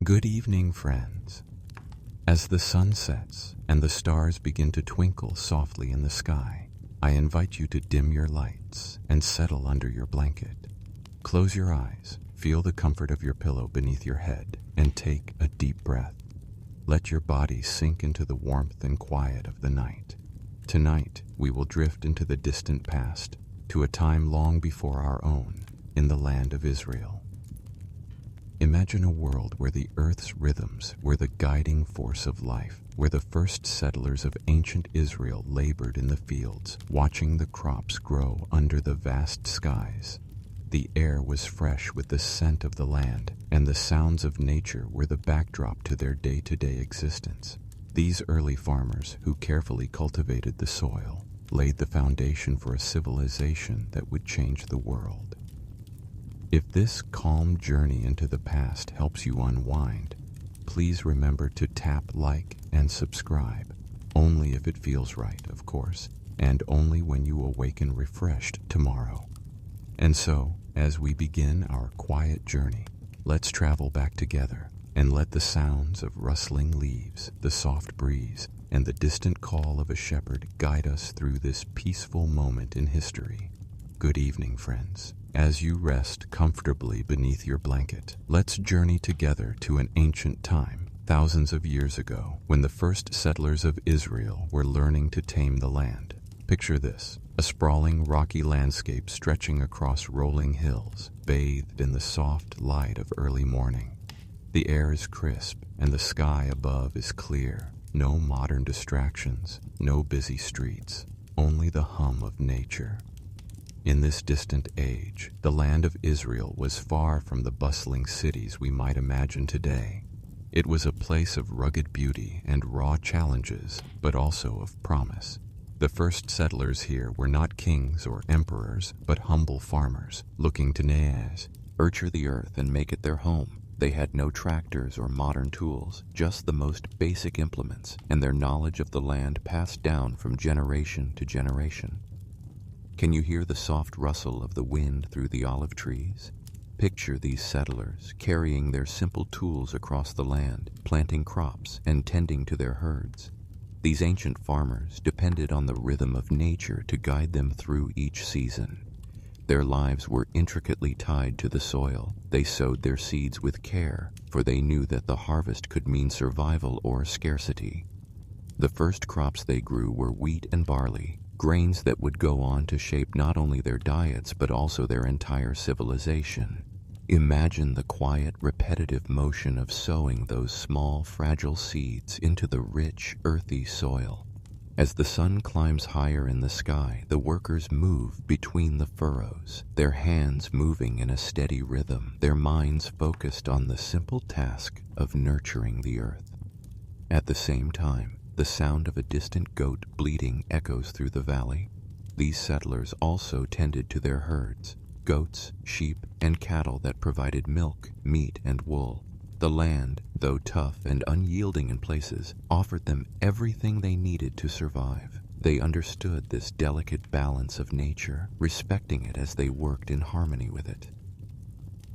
Good evening, friends. As the sun sets and the stars begin to twinkle softly in the sky, I invite you to dim your lights and settle under your blanket. Close your eyes, feel the comfort of your pillow beneath your head, and take a deep breath. Let your body sink into the warmth and quiet of the night. Tonight, we will drift into the distant past, to a time long before our own, in the land of Israel. Imagine a world where the earth's rhythms were the guiding force of life, where the first settlers of ancient Israel labored in the fields, watching the crops grow under the vast skies. The air was fresh with the scent of the land, and the sounds of nature were the backdrop to their day-to-day existence. These early farmers, who carefully cultivated the soil, laid the foundation for a civilization that would change the world. If this calm journey into the past helps you unwind, please remember to tap like and subscribe, only if it feels right, of course, and only when you awaken refreshed tomorrow. And so, as we begin our quiet journey, let's travel back together and let the sounds of rustling leaves, the soft breeze, and the distant call of a shepherd guide us through this peaceful moment in history. Good evening, friends. As you rest comfortably beneath your blanket, let's journey together to an ancient time, thousands of years ago, when the first settlers of Israel were learning to tame the land. Picture this, a sprawling rocky landscape stretching across rolling hills, bathed in the soft light of early morning. The air is crisp, and the sky above is clear. No modern distractions, no busy streets, only the hum of nature. In this distant age, the land of Israel was far from the bustling cities we might imagine today. It was a place of rugged beauty and raw challenges, but also of promise. The first settlers here were not kings or emperors, but humble farmers, looking to nurture the earth and make it their home. They had no tractors or modern tools, just the most basic implements, and their knowledge of the land passed down from generation to generation. Can you hear the soft rustle of the wind through the olive trees? Picture these settlers carrying their simple tools across the land, planting crops and tending to their herds. These ancient farmers depended on the rhythm of nature to guide them through each season. Their lives were intricately tied to the soil. They sowed their seeds with care, for they knew that the harvest could mean survival or scarcity. The first crops they grew were wheat and barley, grains that would go on to shape not only their diets but also their entire civilization. Imagine the quiet, repetitive motion of sowing those small, fragile seeds into the rich, earthy soil. As the sun climbs higher in the sky, the workers move between the furrows, their hands moving in a steady rhythm, their minds focused on the simple task of nurturing the earth. At the same time, the sound of a distant goat bleating echoes through the valley. These settlers also tended to their herds, goats, sheep, and cattle that provided milk, meat, and wool. The land, though tough and unyielding in places, offered them everything they needed to survive. They understood this delicate balance of nature, respecting it as they worked in harmony with it.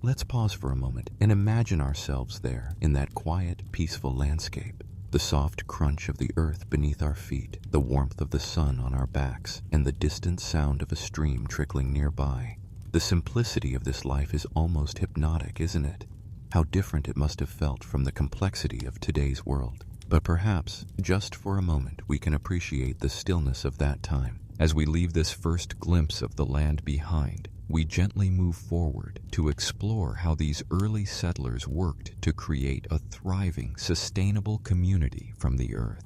Let's pause for a moment and imagine ourselves there in that quiet, peaceful landscape. The soft crunch of the earth beneath our feet, the warmth of the sun on our backs, and the distant sound of a stream trickling nearby. The simplicity of this life is almost hypnotic, isn't it? How different it must have felt from the complexity of today's world. But perhaps, just for a moment, we can appreciate the stillness of that time. As we leave this first glimpse of the land behind, we gently move forward to explore how these early settlers worked to create a thriving, sustainable community from the earth.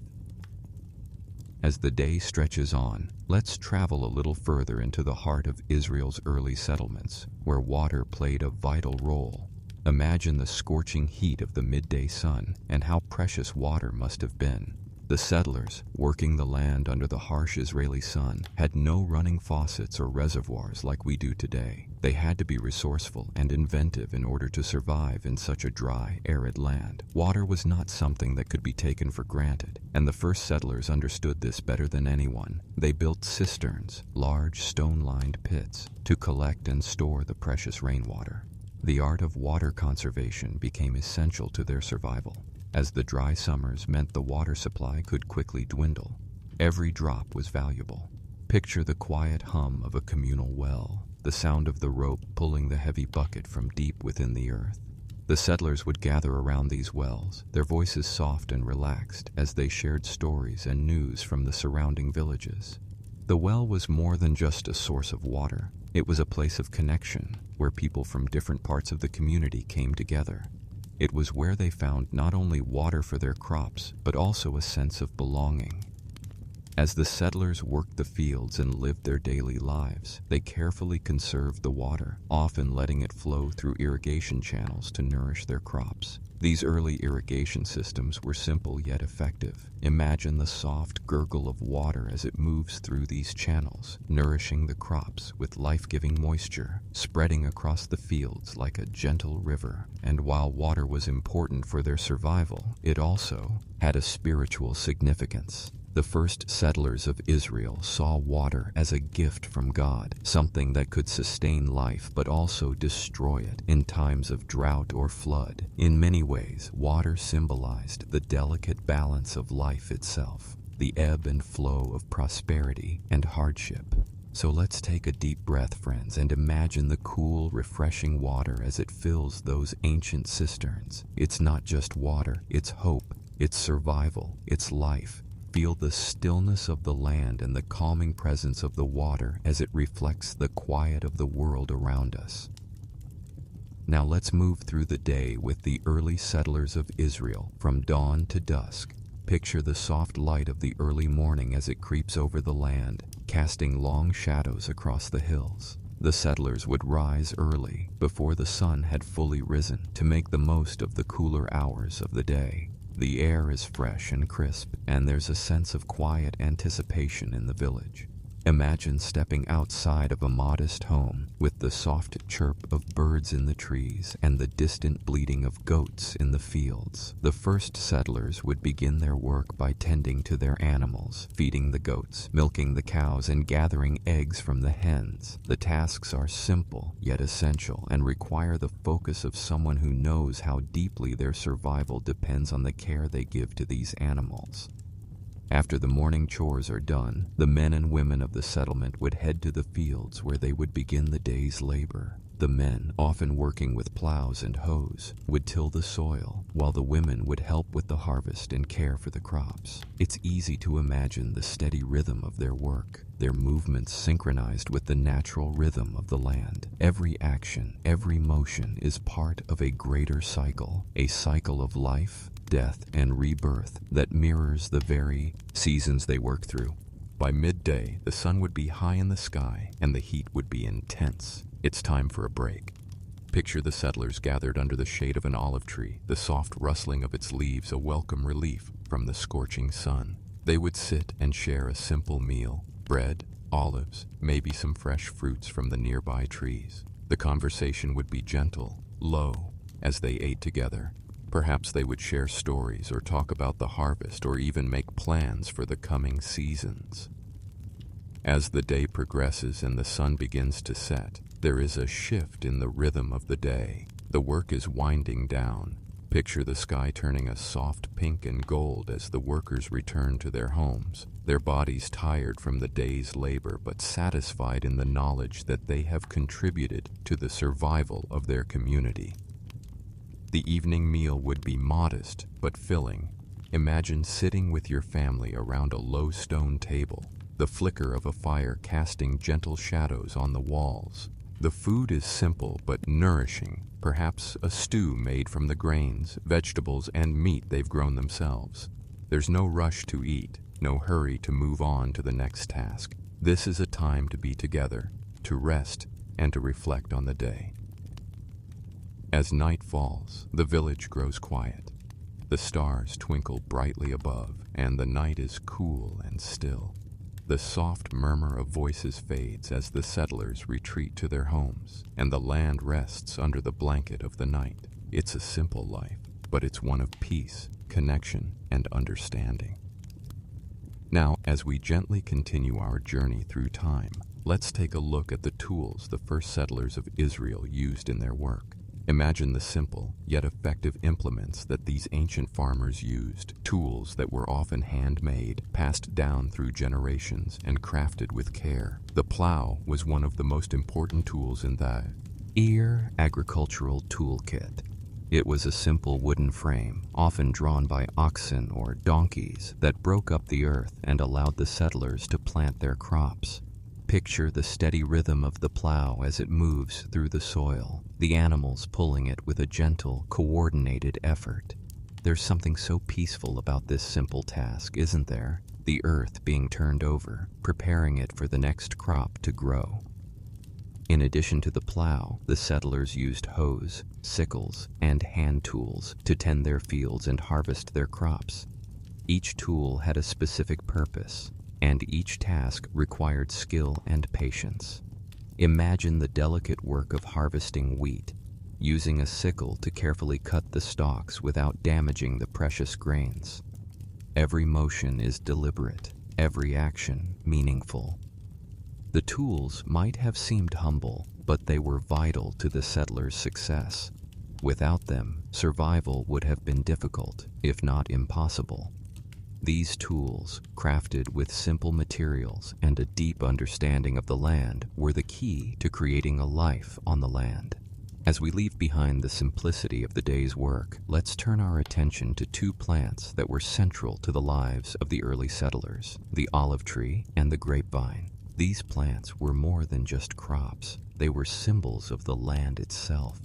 As the day stretches on, let's travel a little further into the heart of Israel's early settlements, where water played a vital role. Imagine the scorching heat of the midday sun and how precious water must have been. The settlers, working the land under the harsh Israeli sun, had no running faucets or reservoirs like we do today. They had to be resourceful and inventive in order to survive in such a dry, arid land. Water was not something that could be taken for granted, and the first settlers understood this better than anyone. They built cisterns, large stone-lined pits, to collect and store the precious rainwater. The art of water conservation became essential to their survival, as the dry summers meant the water supply could quickly dwindle. Every drop was valuable. Picture the quiet hum of a communal well, the sound of the rope pulling the heavy bucket from deep within the earth. The settlers would gather around these wells, their voices soft and relaxed as they shared stories and news from the surrounding villages. The well was more than just a source of water. It was a place of connection, where people from different parts of the community came together. It was where they found not only water for their crops, but also a sense of belonging. As the settlers worked the fields and lived their daily lives, they carefully conserved the water, often letting it flow through irrigation channels to nourish their crops. These early irrigation systems were simple yet effective. Imagine the soft gurgle of water as it moves through these channels, nourishing the crops with life-giving moisture, spreading across the fields like a gentle river. And while water was important for their survival, it also had a spiritual significance. The first settlers of Israel saw water as a gift from God, something that could sustain life but also destroy it in times of drought or flood. In many ways, water symbolized the delicate balance of life itself, the ebb and flow of prosperity and hardship. So let's take a deep breath, friends, and imagine the cool, refreshing water as it fills those ancient cisterns. It's not just water, it's hope, it's survival, it's life. Feel the stillness of the land and the calming presence of the water as it reflects the quiet of the world around us. Now let's move through the day with the early settlers of Israel, from dawn to dusk. Picture the soft light of the early morning as it creeps over the land, casting long shadows across the hills. The settlers would rise early, before the sun had fully risen, to make the most of the cooler hours of the day. The air is fresh and crisp, and there's a sense of quiet anticipation in the village. Imagine stepping outside of a modest home with the soft chirp of birds in the trees and the distant bleating of goats in the fields. The first settlers would begin their work by tending to their animals, feeding the goats, milking the cows, and gathering eggs from the hens. The tasks are simple yet essential and require the focus of someone who knows how deeply their survival depends on the care they give to these animals. After the morning chores are done, the men and women of the settlement would head to the fields where they would begin the day's labor. The men, often working with plows and hoes, would till the soil, while the women would help with the harvest and care for the crops. It's easy to imagine the steady rhythm of their work, their movements synchronized with the natural rhythm of the land. Every action, every motion is part of a greater cycle, a cycle of life, death, and rebirth that mirrors the very seasons they work through. By midday, the sun would be high in the sky and the heat would be intense. It's time for a break. Picture the settlers gathered under the shade of an olive tree, the soft rustling of its leaves a welcome relief from the scorching sun. They would sit and share a simple meal, bread, olives, maybe some fresh fruits from the nearby trees. The conversation would be gentle, low, as they ate together. Perhaps they would share stories or talk about the harvest or even make plans for the coming seasons. As the day progresses and the sun begins to set, there is a shift in the rhythm of the day. The work is winding down. Picture the sky turning a soft pink and gold as the workers return to their homes, their bodies tired from the day's labor but satisfied in the knowledge that they have contributed to the survival of their community. The evening meal would be modest but filling. Imagine sitting with your family around a low stone table, the flicker of a fire casting gentle shadows on the walls. The food is simple but nourishing, perhaps a stew made from the grains, vegetables, and meat they've grown themselves. There's no rush to eat, no hurry to move on to the next task. This is a time to be together, to rest, and to reflect on the day. As night falls, the village grows quiet. The stars twinkle brightly above, and the night is cool and still. The soft murmur of voices fades as the settlers retreat to their homes, and the land rests under the blanket of the night. It's a simple life, but it's one of peace, connection, and understanding. Now, as we gently continue our journey through time, let's take a look at the tools the first settlers of Israel used in their work. Imagine the simple, yet effective implements that these ancient farmers used, tools that were often handmade, passed down through generations, and crafted with care. The plow was one of the most important tools in the Ear agricultural toolkit. It was a simple wooden frame, often drawn by oxen or donkeys, that broke up the earth and allowed the settlers to plant their crops. Picture the steady rhythm of the plow as it moves through the soil, the animals pulling it with a gentle, coordinated effort. There's something so peaceful about this simple task, isn't there? The earth being turned over, preparing it for the next crop to grow. In addition to the plow, the settlers used hoes, sickles, and hand tools to tend their fields and harvest their crops. Each tool had a specific purpose, and each task required skill and patience. Imagine the delicate work of harvesting wheat, using a sickle to carefully cut the stalks without damaging the precious grains. Every motion is deliberate, every action meaningful. The tools might have seemed humble, but they were vital to the settlers' success. Without them, survival would have been difficult, if not impossible. These tools, crafted with simple materials and a deep understanding of the land, were the key to creating a life on the land. As we leave behind the simplicity of the day's work, let's turn our attention to two plants that were central to the lives of the early settlers: the olive tree and the grapevine. These plants were more than just crops. They were symbols of the land itself.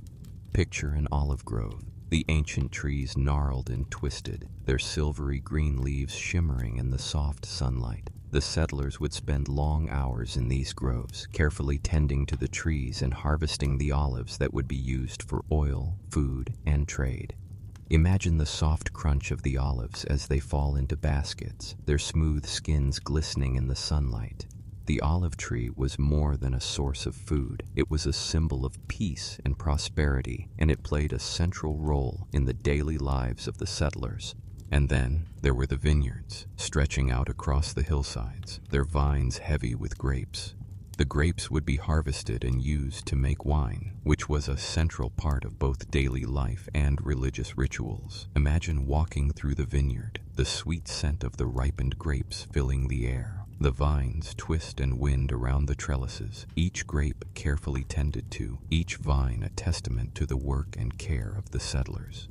Picture an olive grove, the ancient trees gnarled and twisted, their silvery green leaves shimmering in the soft sunlight. The settlers would spend long hours in these groves, carefully tending to the trees and harvesting the olives that would be used for oil, food, and trade. Imagine the soft crunch of the olives as they fall into baskets, their smooth skins glistening in the sunlight. The olive tree was more than a source of food. It was a symbol of peace and prosperity, and it played a central role in the daily lives of the settlers. And then there were the vineyards, stretching out across the hillsides, their vines heavy with grapes. The grapes would be harvested and used to make wine, which was a central part of both daily life and religious rituals. Imagine walking through the vineyard, the sweet scent of the ripened grapes filling the air. The vines twist and wind around the trellises, each grape carefully tended to, each vine a testament to the work and care of the settlers.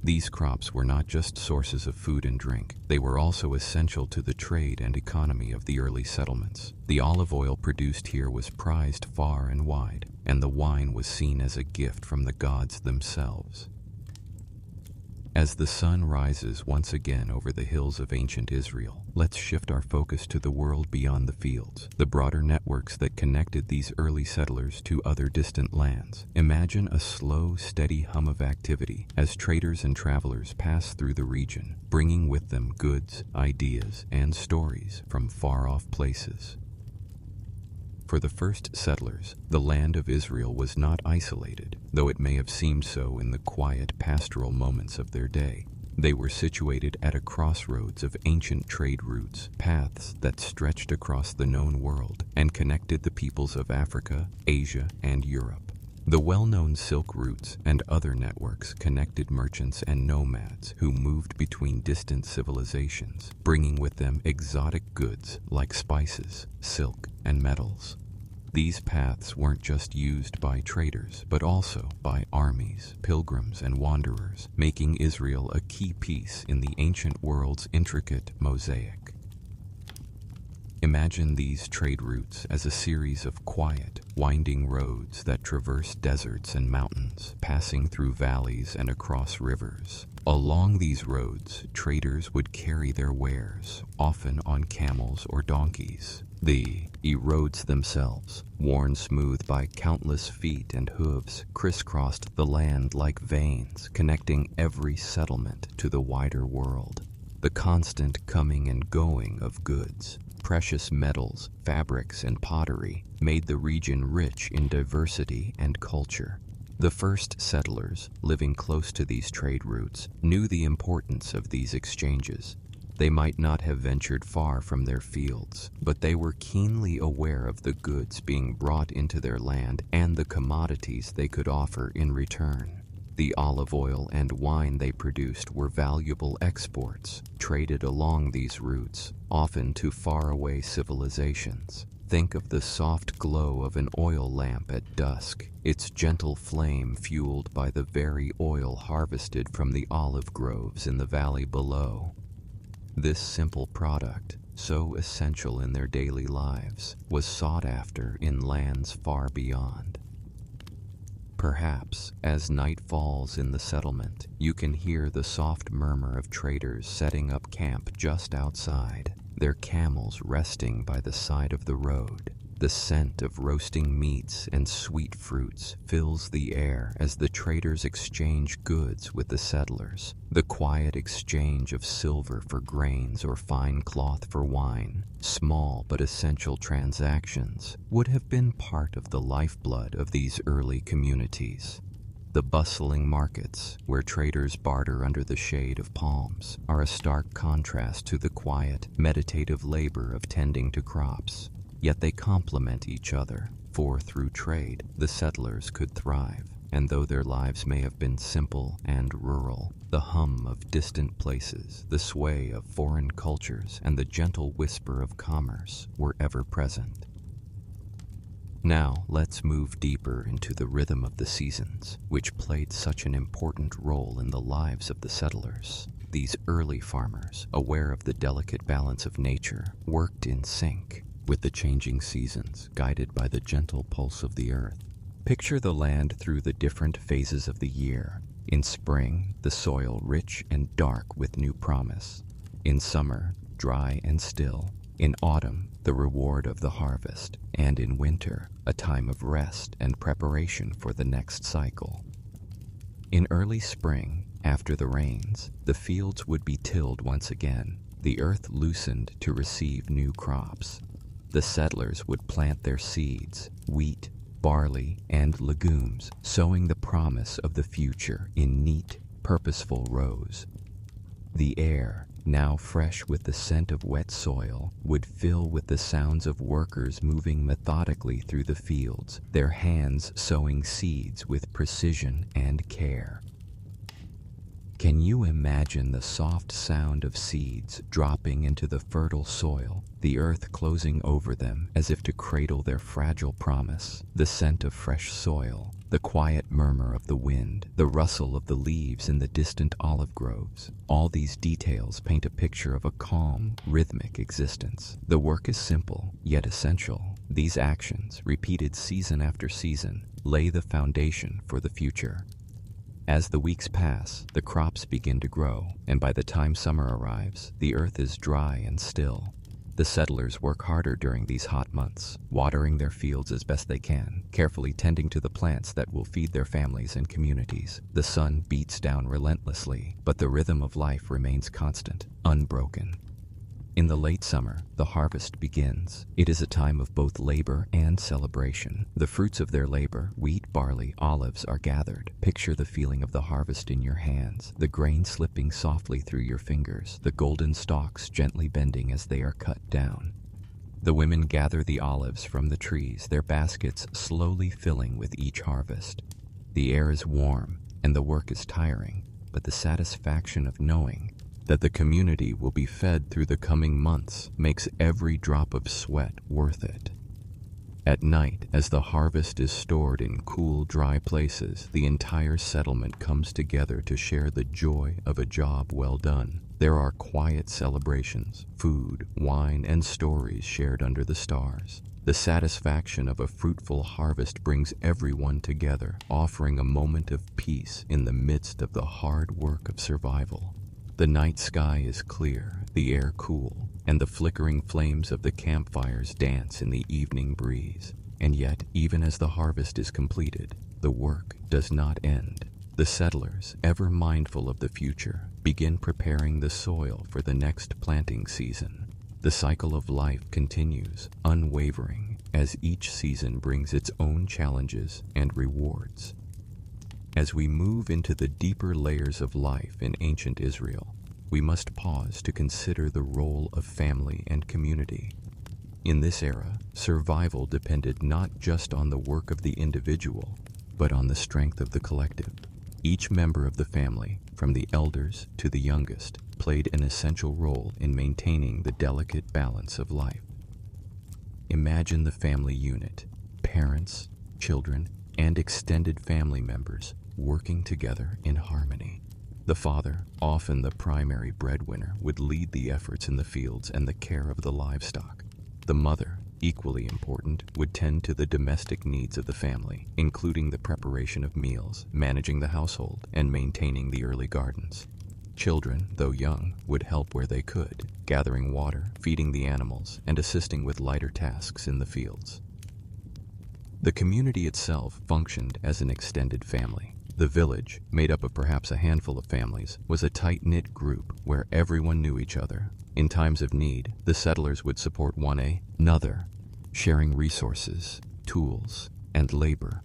These crops were not just sources of food and drink, they were also essential to the trade and economy of the early settlements. The olive oil produced here was prized far and wide, and the wine was seen as a gift from the gods themselves. As the sun rises once again over the hills of ancient Israel, let's shift our focus to the world beyond the fields, the broader networks that connected these early settlers to other distant lands. Imagine a slow, steady hum of activity as traders and travelers pass through the region, bringing with them goods, ideas, and stories from far-off places. For the first settlers, the land of Israel was not isolated, though it may have seemed so in the quiet pastoral moments of their day. They were situated at a crossroads of ancient trade routes, paths that stretched across the known world and connected the peoples of Africa, Asia, and Europe. The well-known Silk routes and other networks connected merchants and nomads who moved between distant civilizations, bringing with them exotic goods like spices, silk, and metals. These paths weren't just used by traders, but also by armies, pilgrims, and wanderers, making Israel a key piece in the ancient world's intricate mosaic. Imagine these trade routes as a series of quiet, winding roads that traverse deserts and mountains, passing through valleys and across rivers. Along these roads, traders would carry their wares, often on camels or donkeys. The roads themselves, worn smooth by countless feet and hooves, crisscrossed the land like veins, connecting every settlement to the wider world. The constant coming and going of goods, precious metals, fabrics, and pottery made the region rich in diversity and culture. The first settlers, living close to these trade routes, knew the importance of these exchanges. They might not have ventured far from their fields, but they were keenly aware of the goods being brought into their land and the commodities they could offer in return. The olive oil and wine they produced were valuable exports, traded along these routes, often to faraway civilizations. Think of the soft glow of an oil lamp at dusk, its gentle flame fueled by the very oil harvested from the olive groves in the valley below. This simple product, so essential in their daily lives, was sought after in lands far beyond. Perhaps, as night falls in the settlement, you can hear the soft murmur of traders setting up camp just outside, their camels resting by the side of the road. The scent of roasting meats and sweet fruits fills the air as the traders exchange goods with the settlers. The quiet exchange of silver for grains or fine cloth for wine, small but essential transactions, would have been part of the lifeblood of these early communities. The bustling markets, where traders barter under the shade of palms, are a stark contrast to the quiet, meditative labor of tending to crops. Yet they complement each other, for through trade, the settlers could thrive, and though their lives may have been simple and rural, the hum of distant places, the sway of foreign cultures, and the gentle whisper of commerce were ever present. Now, let's move deeper into the rhythm of the seasons, which played such an important role in the lives of the settlers. These early farmers, aware of the delicate balance of nature, worked in sync with the changing seasons, guided by the gentle pulse of the earth. Picture the land through the different phases of the year. In spring, the soil rich and dark with new promise. In summer, dry and still. In autumn, the reward of the harvest. And in winter, a time of rest and preparation for the next cycle. In early spring, after the rains, the fields would be tilled once again. The earth loosened to receive new crops. The settlers would plant their seeds, wheat, barley, and legumes, sowing the promise of the future in neat, purposeful rows. The air, now fresh with the scent of wet soil, would fill with the sounds of workers moving methodically through the fields, their hands sowing seeds with precision and care. Can you imagine the soft sound of seeds dropping into the fertile soil, the earth closing over them as if to cradle their fragile promise? The scent of fresh soil, the quiet murmur of the wind, the rustle of the leaves in the distant olive groves. All these details paint a picture of a calm, rhythmic existence. The work is simple, yet essential. These actions, repeated season after season, lay the foundation for the future. As the weeks pass, the crops begin to grow, and by the time summer arrives, the earth is dry and still. The settlers work harder during these hot months, watering their fields as best they can, carefully tending to the plants that will feed their families and communities. The sun beats down relentlessly, but the rhythm of life remains constant, unbroken. In the late summer, the harvest begins. It is a time of both labor and celebration. The fruits of their labor, wheat, barley, olives, are gathered. Picture the feeling of the harvest in your hands, the grain slipping softly through your fingers, the golden stalks gently bending as they are cut down. The women gather the olives from the trees, their baskets slowly filling with each harvest. The air is warm, and the work is tiring, but the satisfaction of knowing that the community will be fed through the coming months makes every drop of sweat worth it. At night, as the harvest is stored in cool, dry places, the entire settlement comes together to share the joy of a job well done. There are quiet celebrations, food, wine, and stories shared under the stars. The satisfaction of a fruitful harvest brings everyone together, offering a moment of peace in the midst of the hard work of survival. The night sky is clear, the air cool, and the flickering flames of the campfires dance in the evening breeze. And yet, even as the harvest is completed, the work does not end. The settlers, ever mindful of the future, begin preparing the soil for the next planting season. The cycle of life continues, unwavering, as each season brings its own challenges and rewards. As we move into the deeper layers of life in ancient Israel, we must pause to consider the role of family and community. In this era, survival depended not just on the work of the individual, but on the strength of the collective. Each member of the family, from the elders to the youngest, played an essential role in maintaining the delicate balance of life. Imagine the family unit, parents, children, and extended family members working together in harmony. The father, often the primary breadwinner, would lead the efforts in the fields and the care of the livestock. The mother, equally important, would tend to the domestic needs of the family, including the preparation of meals, managing the household, and maintaining the early gardens. Children, though young, would help where they could, gathering water, feeding the animals, and assisting with lighter tasks in the fields. The community itself functioned as an extended family. The village, made up of perhaps a handful of families, was a tight-knit group where everyone knew each other. In times of need, the settlers would support one another, sharing resources, tools, and labor.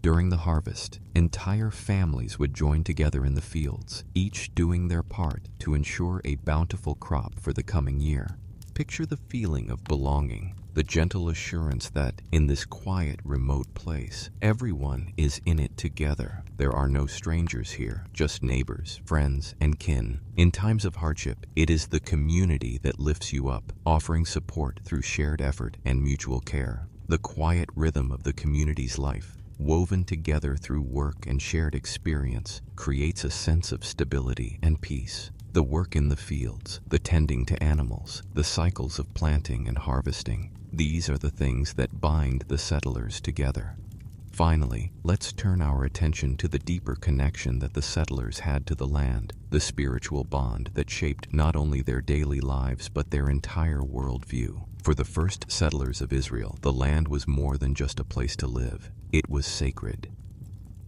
During the harvest, entire families would join together in the fields, each doing their part to ensure a bountiful crop for the coming year. Picture the feeling of belonging, the gentle assurance that, in this quiet, remote place, everyone is in it together. There are no strangers here, just neighbors, friends, and kin. In times of hardship, it is the community that lifts you up, offering support through shared effort and mutual care. The quiet rhythm of the community's life, woven together through work and shared experience, creates a sense of stability and peace. The work in the fields, the tending to animals, the cycles of planting and harvesting, these are the things that bind the settlers together. Finally, let's turn our attention to the deeper connection that the settlers had to the land, the spiritual bond that shaped not only their daily lives but their entire worldview. For the first settlers of Israel, the land was more than just a place to live. It was sacred.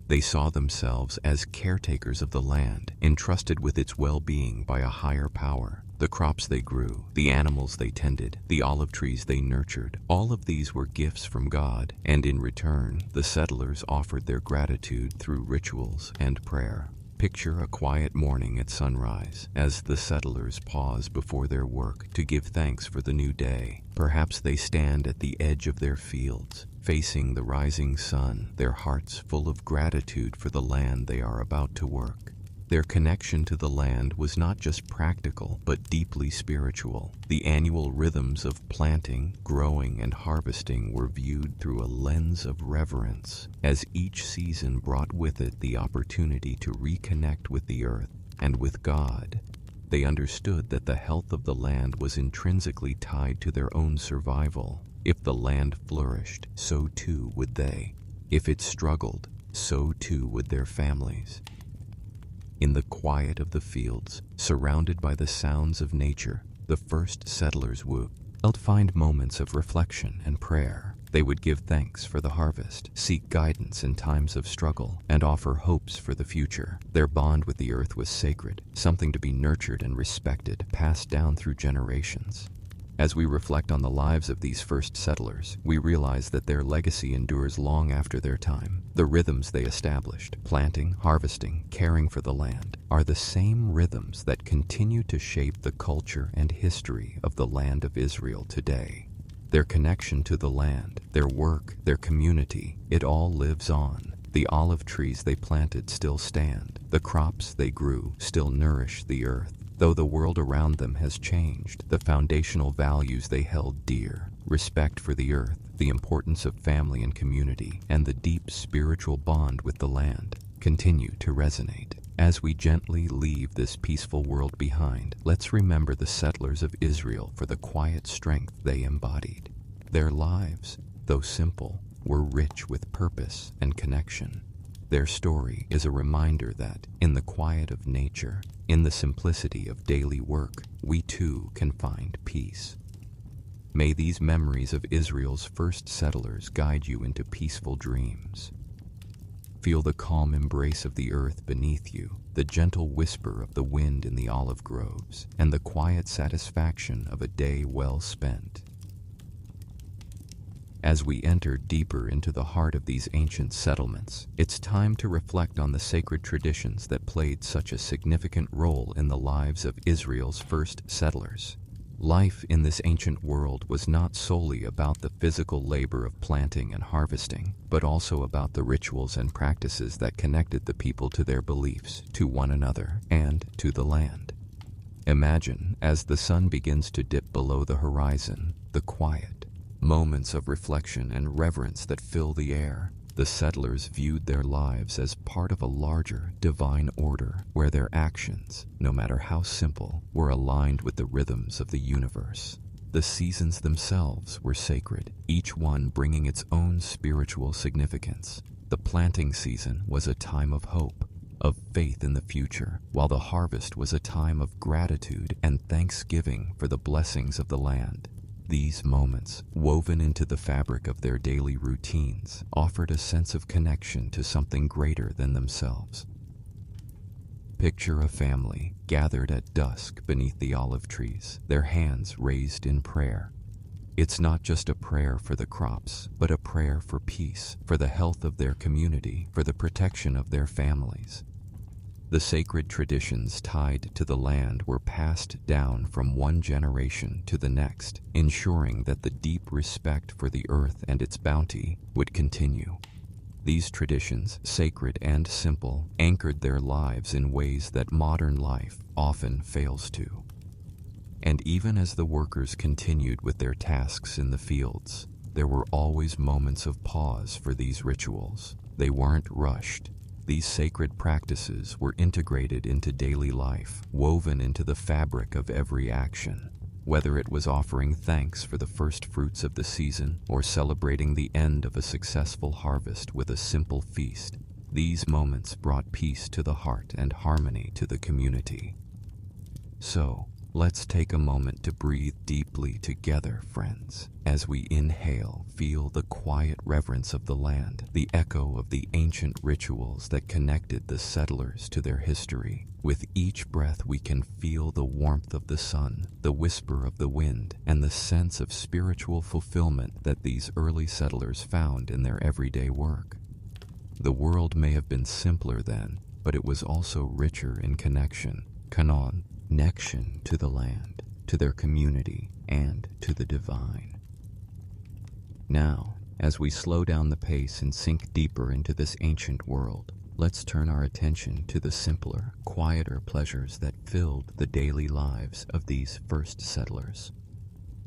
They saw themselves as caretakers of the land, entrusted with its well-being by a higher power. The crops they grew, the animals they tended, the olive trees they nurtured, all of these were gifts from God, and in return, the settlers offered their gratitude through rituals and prayer. Picture a quiet morning at sunrise, as the settlers pause before their work to give thanks for the new day. Perhaps they stand at the edge of their fields, facing the rising sun, their hearts full of gratitude for the land they are about to work. Their connection to the land was not just practical, but deeply spiritual. The annual rhythms of planting, growing, and harvesting were viewed through a lens of reverence, as each season brought with it the opportunity to reconnect with the earth and with God. They understood that the health of the land was intrinsically tied to their own survival. If the land flourished, so too would they. If it struggled, so too would their families. In the quiet of the fields, surrounded by the sounds of nature, the first settlers would find moments of reflection and prayer. They would give thanks for the harvest, seek guidance in times of struggle, and offer hopes for the future. Their bond with the earth was sacred, something to be nurtured and respected, passed down through generations. As we reflect on the lives of these first settlers, we realize that their legacy endures long after their time. The rhythms they established, planting, harvesting, caring for the land, are the same rhythms that continue to shape the culture and history of the land of Israel today. Their connection to the land, their work, their community, it all lives on. The olive trees they planted still stand. The crops they grew still nourish the earth. Though the world around them has changed, the foundational values they held dear, respect for the earth, the importance of family and community, and the deep spiritual bond with the land, continue to resonate. As we gently leave this peaceful world behind, let's remember the settlers of Israel for the quiet strength they embodied. Their lives, though simple, were rich with purpose and connection. Their story is a reminder that, in the quiet of nature, in the simplicity of daily work, we too can find peace. May these memories of Israel's first settlers guide you into peaceful dreams. Feel the calm embrace of the earth beneath you, the gentle whisper of the wind in the olive groves, and the quiet satisfaction of a day well spent. As we enter deeper into the heart of these ancient settlements, it's time to reflect on the sacred traditions that played such a significant role in the lives of Israel's first settlers. Life in this ancient world was not solely about the physical labor of planting and harvesting, but also about the rituals and practices that connected the people to their beliefs, to one another, and to the land. Imagine, as the sun begins to dip below the horizon, the quiet moments of reflection and reverence that fill the air. The settlers viewed their lives as part of a larger, divine order where their actions, no matter how simple, were aligned with the rhythms of the universe. The seasons themselves were sacred, each one bringing its own spiritual significance. The planting season was a time of hope, of faith in the future, while the harvest was a time of gratitude and thanksgiving for the blessings of the land. These moments, woven into the fabric of their daily routines, offered a sense of connection to something greater than themselves. Picture a family gathered at dusk beneath the olive trees, their hands raised in prayer. It's not just a prayer for the crops, but a prayer for peace, for the health of their community, for the protection of their families. The sacred traditions tied to the land were passed down from one generation to the next, ensuring that the deep respect for the earth and its bounty would continue. These traditions, sacred and simple, anchored their lives in ways that modern life often fails to. And even as the workers continued with their tasks in the fields, there were always moments of pause for these rituals. They weren't rushed. These sacred practices were integrated into daily life, woven into the fabric of every action. Whether it was offering thanks for the first fruits of the season or celebrating the end of a successful harvest with a simple feast, these moments brought peace to the heart and harmony to the community. So, let's take a moment to breathe deeply together, friends. As we inhale, feel the quiet reverence of the land, the echo of the ancient rituals that connected the settlers to their history. With each breath, we can feel the warmth of the sun, the whisper of the wind, and the sense of spiritual fulfillment that these early settlers found in their everyday work. The world may have been simpler then, but it was also richer in connection to the land, to their community, and to the divine. Now, as we slow down the pace and sink deeper into this ancient world, let's turn our attention to the simpler, quieter pleasures that filled the daily lives of these first settlers.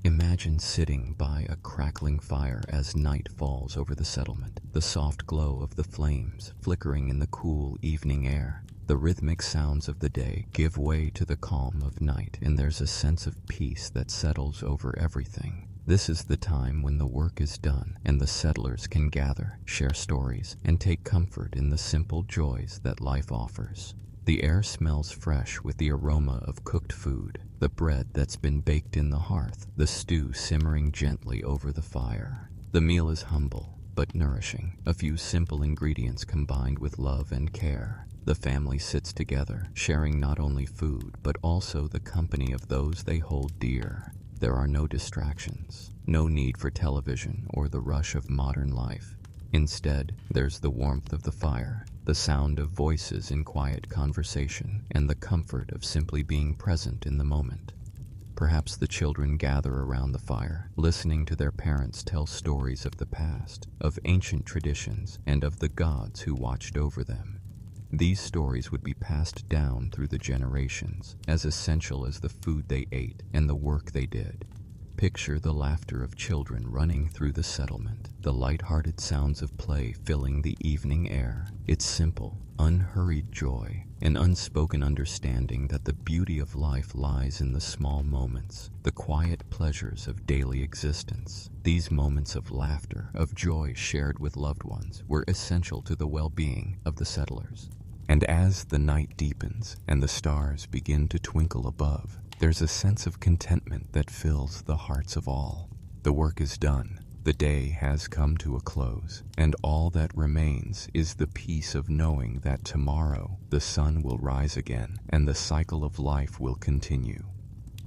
Imagine sitting by a crackling fire as night falls over the settlement, the soft glow of the flames flickering in the cool evening air. The rhythmic sounds of the day give way to the calm of night, and there's a sense of peace that settles over everything. This is the time when the work is done and the settlers can gather, share stories, and take comfort in the simple joys that life offers. The air smells fresh with the aroma of cooked food, the bread that's been baked in the hearth, the stew simmering gently over the fire. The meal is humble but nourishing, a few simple ingredients combined with love and care. The family sits together, sharing not only food, but also the company of those they hold dear. There are no distractions, no need for television or the rush of modern life. Instead, there's the warmth of the fire, the sound of voices in quiet conversation, and the comfort of simply being present in the moment. Perhaps the children gather around the fire, listening to their parents tell stories of the past, of ancient traditions, and of the gods who watched over them. These stories would be passed down through the generations, as essential as the food they ate and the work they did. Picture the laughter of children running through the settlement, the light-hearted sounds of play filling the evening air. It's simple, unhurried joy, an unspoken understanding that the beauty of life lies in the small moments, the quiet pleasures of daily existence. These moments of laughter, of joy shared with loved ones, were essential to the well-being of the settlers. And as the night deepens and the stars begin to twinkle above, there's a sense of contentment that fills the hearts of all. The work is done, the day has come to a close, and all that remains is the peace of knowing that tomorrow the sun will rise again and the cycle of life will continue.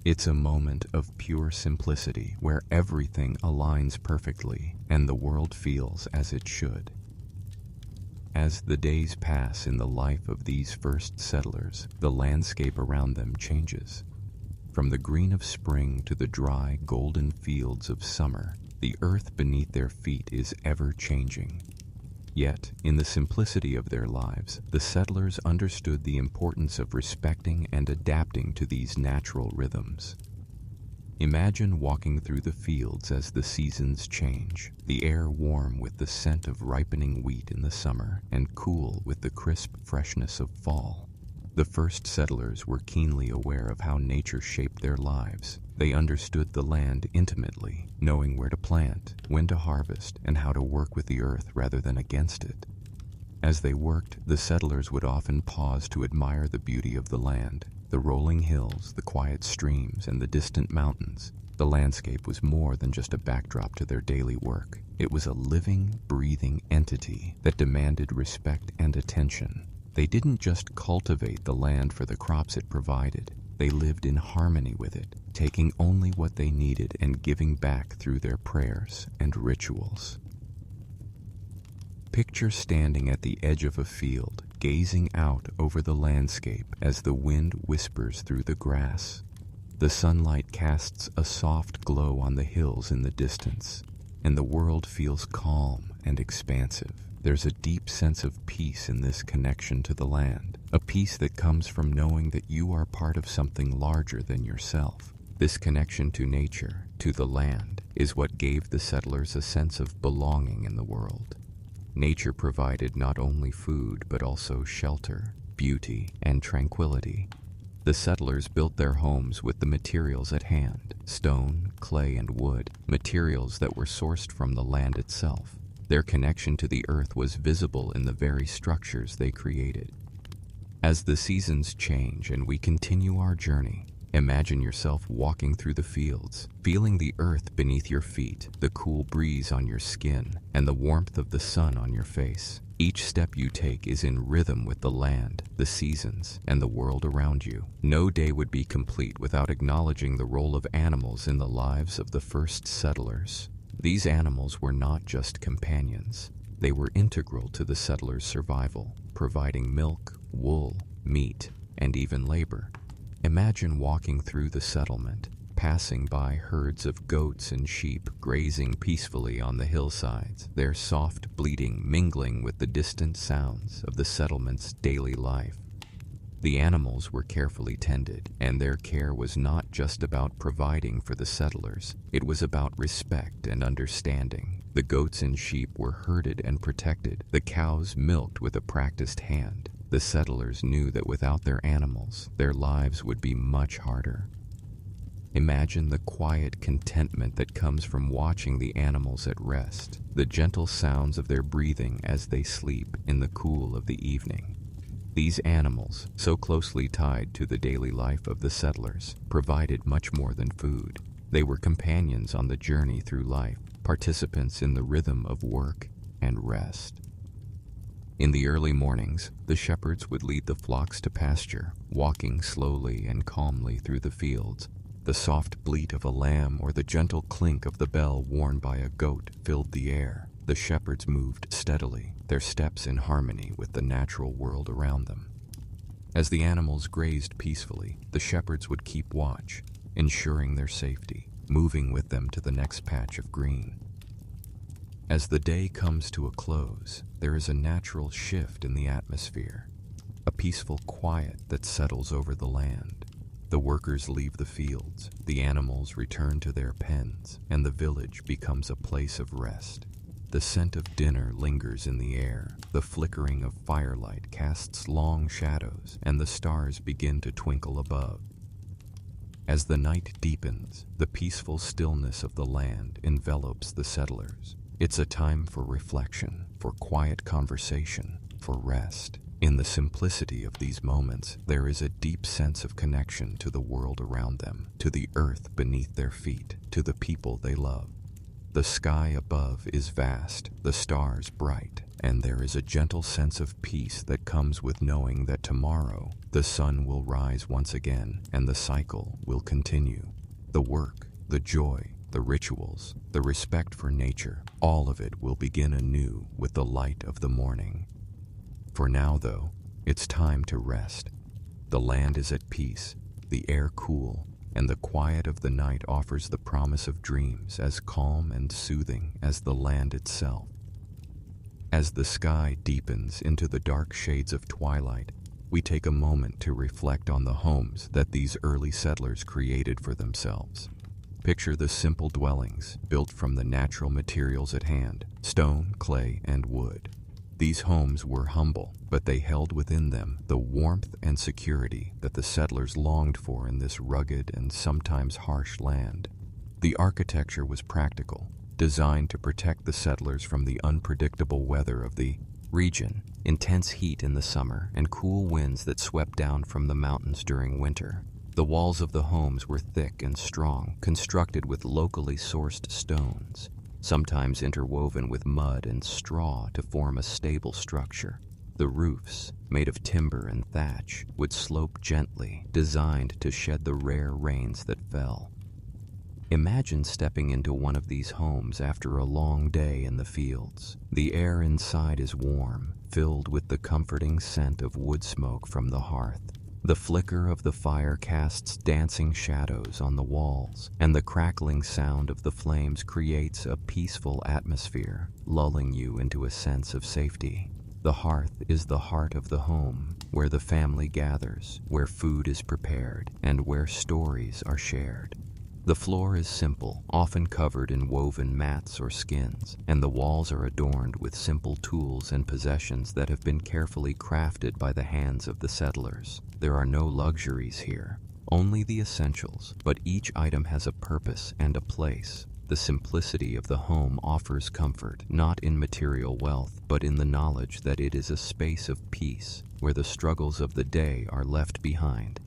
It's a moment of pure simplicity where everything aligns perfectly and the world feels as it should. As the days pass in the life of these first settlers, the landscape around them changes. From the green of spring to the dry, golden fields of summer, the earth beneath their feet is ever changing. Yet, in the simplicity of their lives, the settlers understood the importance of respecting and adapting to these natural rhythms. Imagine walking through the fields as the seasons change, the air warm with the scent of ripening wheat in the summer and cool with the crisp freshness of fall. The first settlers were keenly aware of how nature shaped their lives. They understood the land intimately, knowing where to plant, when to harvest, and how to work with the earth rather than against it. As they worked, the settlers would often pause to admire the beauty of the land, the rolling hills, the quiet streams, and the distant mountains. The landscape was more than just a backdrop to their daily work. It was a living, breathing entity that demanded respect and attention. They didn't just cultivate the land for the crops it provided. They lived in harmony with it, taking only what they needed and giving back through their prayers and rituals. Picture standing at the edge of a field, gazing out over the landscape as the wind whispers through the grass. The sunlight casts a soft glow on the hills in the distance, and the world feels calm and expansive. There's a deep sense of peace in this connection to the land, a peace that comes from knowing that you are part of something larger than yourself. This connection to nature, to the land, is what gave the settlers a sense of belonging in the world. Nature provided not only food but also shelter, beauty, and tranquility. The settlers built their homes with the materials at hand: stone, clay, and wood, materials that were sourced from the land itself. Their connection to the earth was visible in the very structures they created. As the seasons change and we continue our journey, imagine yourself walking through the fields, feeling the earth beneath your feet, the cool breeze on your skin, and the warmth of the sun on your face. Each step you take is in rhythm with the land, the seasons, and the world around you. No day would be complete without acknowledging the role of animals in the lives of the first settlers. These animals were not just companions. They were integral to the settlers' survival, providing milk, wool, meat, and even labor. Imagine walking through the settlement, passing by herds of goats and sheep grazing peacefully on the hillsides, their soft bleating mingling with the distant sounds of the settlement's daily life. The animals were carefully tended, and their care was not just about providing for the settlers. It was about respect and understanding. The goats and sheep were herded and protected, the cows milked with a practiced hand. The settlers knew that without their animals, their lives would be much harder. Imagine the quiet contentment that comes from watching the animals at rest, the gentle sounds of their breathing as they sleep in the cool of the evening. These animals, so closely tied to the daily life of the settlers, provided much more than food. They were companions on the journey through life, participants in the rhythm of work and rest. In the early mornings, the shepherds would lead the flocks to pasture, walking slowly and calmly through the fields. The soft bleat of a lamb or the gentle clink of the bell worn by a goat filled the air. The shepherds moved steadily, their steps in harmony with the natural world around them. As the animals grazed peacefully, the shepherds would keep watch, ensuring their safety, moving with them to the next patch of green. As the day comes to a close, there is a natural shift in the atmosphere, a peaceful quiet that settles over the land. The workers leave the fields, the animals return to their pens, and the village becomes a place of rest. The scent of dinner lingers in the air, the flickering of firelight casts long shadows, and the stars begin to twinkle above. As the night deepens, the peaceful stillness of the land envelops the settlers. It's a time for reflection, for quiet conversation, for rest. In the simplicity of these moments, there is a deep sense of connection to the world around them, to the earth beneath their feet, to the people they love. The sky above is vast, the stars bright, and there is a gentle sense of peace that comes with knowing that tomorrow the sun will rise once again and the cycle will continue. The work, the joy, the rituals, the respect for nature, all of it will begin anew with the light of the morning. For now, though, it's time to rest. The land is at peace, the air cool, and the quiet of the night offers the promise of dreams as calm and soothing as the land itself. As the sky deepens into the dark shades of twilight, we take a moment to reflect on the homes that these early settlers created for themselves. Picture the simple dwellings built from the natural materials at hand, stone, clay, and wood. These homes were humble, but they held within them the warmth and security that the settlers longed for in this rugged and sometimes harsh land. The architecture was practical, designed to protect the settlers from the unpredictable weather of the region, intense heat in the summer and cool winds that swept down from the mountains during winter. The walls of the homes were thick and strong, constructed with locally sourced stones, sometimes interwoven with mud and straw to form a stable structure. The roofs, made of timber and thatch, would slope gently, designed to shed the rare rains that fell. Imagine stepping into one of these homes after a long day in the fields. The air inside is warm, filled with the comforting scent of wood smoke from the hearth. The flicker of the fire casts dancing shadows on the walls, and the crackling sound of the flames creates a peaceful atmosphere, lulling you into a sense of safety. The hearth is the heart of the home, where the family gathers, where food is prepared, and where stories are shared. The floor is simple, often covered in woven mats or skins, and the walls are adorned with simple tools and possessions that have been carefully crafted by the hands of the settlers. There are no luxuries here, only the essentials, but each item has a purpose and a place. The simplicity of the home offers comfort, not in material wealth, but in the knowledge that it is a space of peace, where the struggles of the day are left behind.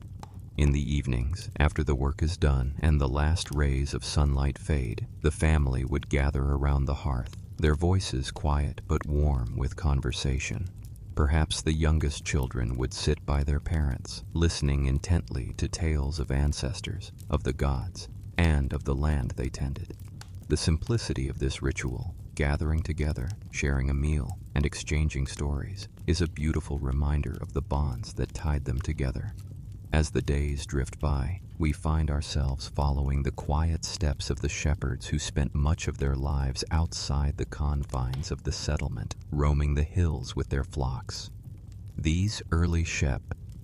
In the evenings, after the work is done and the last rays of sunlight fade, the family would gather around the hearth, their voices quiet but warm with conversation. Perhaps the youngest children would sit by their parents, listening intently to tales of ancestors, of the gods, and of the land they tended. The simplicity of this ritual, gathering together, sharing a meal, and exchanging stories, is a beautiful reminder of the bonds that tied them together. As the days drift by, we find ourselves following the quiet steps of the shepherds who spent much of their lives outside the confines of the settlement, roaming the hills with their flocks. These early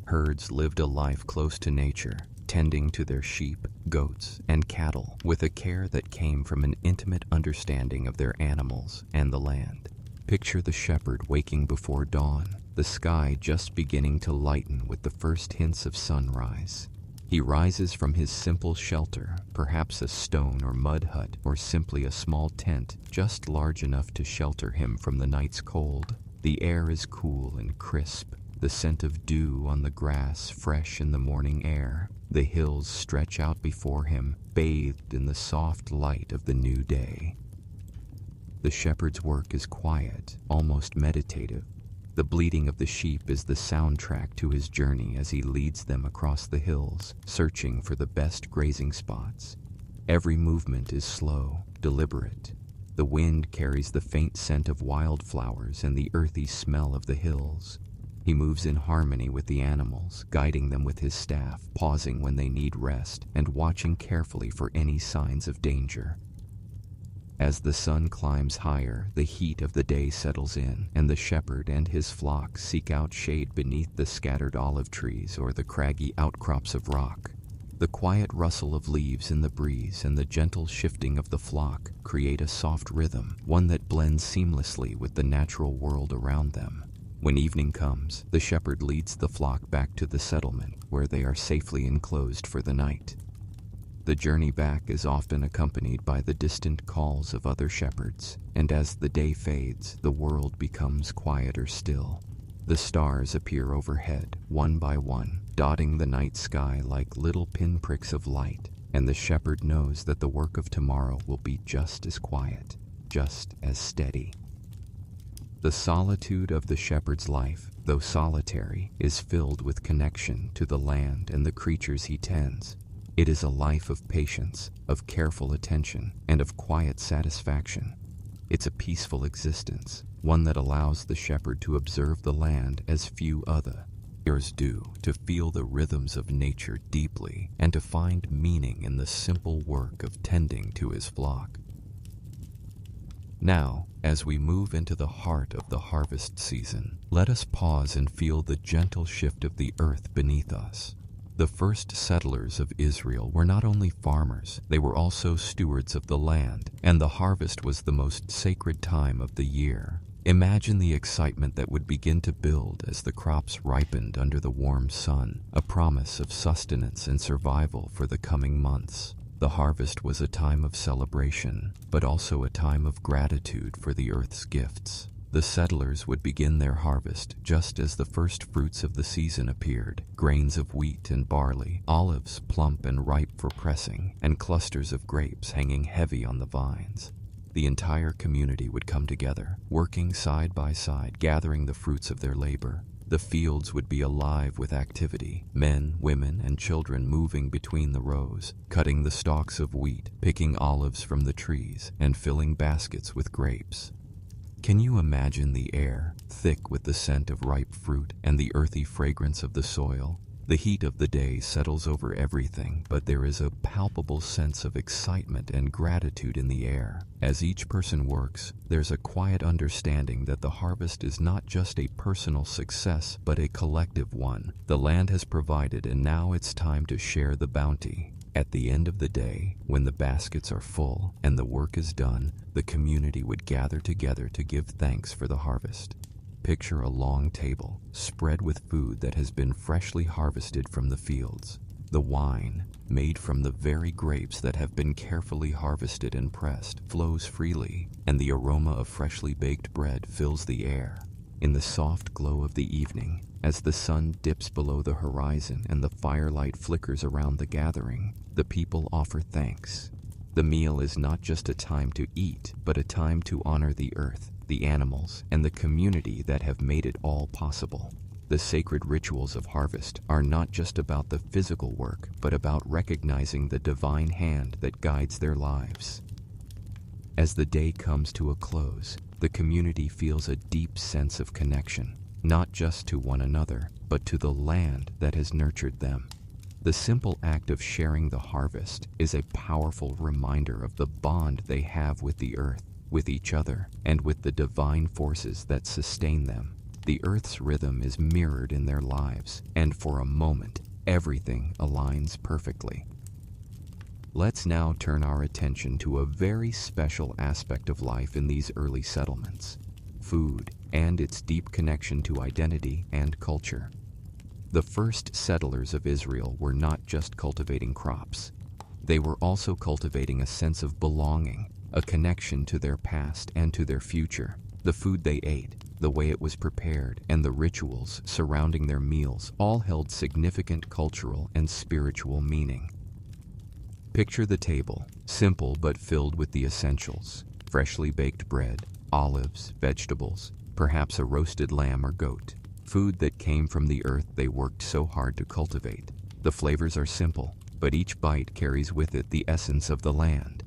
herds lived a life close to nature, tending to their sheep, goats, and cattle with a care that came from an intimate understanding of their animals and the land. Picture the shepherd waking before dawn, the sky just beginning to lighten with the first hints of sunrise. He rises from his simple shelter, perhaps a stone or mud hut, or simply a small tent just large enough to shelter him from the night's cold. The air is cool and crisp, the scent of dew on the grass fresh in the morning air. The hills stretch out before him, bathed in the soft light of the new day. The shepherd's work is quiet, almost meditative. The bleating of the sheep is the soundtrack to his journey as he leads them across the hills, searching for the best grazing spots. Every movement is slow, deliberate. The wind carries the faint scent of wildflowers and the earthy smell of the hills. He moves in harmony with the animals, guiding them with his staff, pausing when they need rest, and watching carefully for any signs of danger. As the sun climbs higher, the heat of the day settles in, and the shepherd and his flock seek out shade beneath the scattered olive trees or the craggy outcrops of rock. The quiet rustle of leaves in the breeze and the gentle shifting of the flock create a soft rhythm, one that blends seamlessly with the natural world around them. When evening comes, the shepherd leads the flock back to the settlement, where they are safely enclosed for the night. The journey back is often accompanied by the distant calls of other shepherds, and as the day fades, the world becomes quieter still. The stars appear overhead, one by one, dotting the night sky like little pinpricks of light, and the shepherd knows that the work of tomorrow will be just as quiet, just as steady. The solitude of the shepherd's life, though solitary, is filled with connection to the land and the creatures he tends. It is a life of patience, of careful attention, and of quiet satisfaction. It's a peaceful existence, one that allows the shepherd to observe the land as few others do, to feel the rhythms of nature deeply, and to find meaning in the simple work of tending to his flock. Now, as we move into the heart of the harvest season, let us pause and feel the gentle shift of the earth beneath us. The first settlers of Israel were not only farmers, they were also stewards of the land, and the harvest was the most sacred time of the year. Imagine the excitement that would begin to build as the crops ripened under the warm sun, a promise of sustenance and survival for the coming months. The harvest was a time of celebration, but also a time of gratitude for the earth's gifts. The settlers would begin their harvest just as the first fruits of the season appeared: grains of wheat and barley, olives plump and ripe for pressing, and clusters of grapes hanging heavy on the vines. The entire community would come together, working side by side, gathering the fruits of their labor. The fields would be alive with activity, men, women, and children moving between the rows, cutting the stalks of wheat, picking olives from the trees, and filling baskets with grapes. Can you imagine the air, thick with the scent of ripe fruit and the earthy fragrance of the soil? The heat of the day settles over everything, but there is a palpable sense of excitement and gratitude in the air. As each person works, there's a quiet understanding that the harvest is not just a personal success, but a collective one. The land has provided, and now it's time to share the bounty. At the end of the day, when the baskets are full and the work is done, the community would gather together to give thanks for the harvest. Picture a long table, spread with food that has been freshly harvested from the fields. The wine, made from the very grapes that have been carefully harvested and pressed, flows freely, and the aroma of freshly baked bread fills the air. In the soft glow of the evening, as the sun dips below the horizon and the firelight flickers around the gathering, the people offer thanks. The meal is not just a time to eat, but a time to honor the earth, the animals, and the community that have made it all possible. The sacred rituals of harvest are not just about the physical work, but about recognizing the divine hand that guides their lives. As the day comes to a close, the community feels a deep sense of connection, not just to one another, but to the land that has nurtured them. The simple act of sharing the harvest is a powerful reminder of the bond they have with the earth, with each other, and with the divine forces that sustain them. The earth's rhythm is mirrored in their lives, and for a moment, everything aligns perfectly. Let's now turn our attention to a very special aspect of life in these early settlements: food and its deep connection to identity and culture. The first settlers of Israel were not just cultivating crops. They were also cultivating a sense of belonging, a connection to their past and to their future. The food they ate, the way it was prepared, and the rituals surrounding their meals all held significant cultural and spiritual meaning. Picture the table, simple but filled with the essentials: freshly baked bread, olives, vegetables, perhaps a roasted lamb or goat. Food that came from the earth they worked so hard to cultivate. The flavors are simple, but each bite carries with it the essence of the land.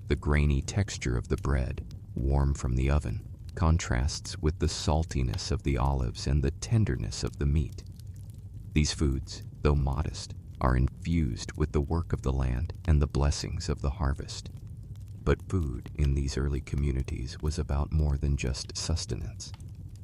The grainy texture of the bread, warm from the oven, contrasts with the saltiness of the olives and the tenderness of the meat. These foods, though modest, are infused with the work of the land and the blessings of the harvest. But food in these early communities was about more than just sustenance.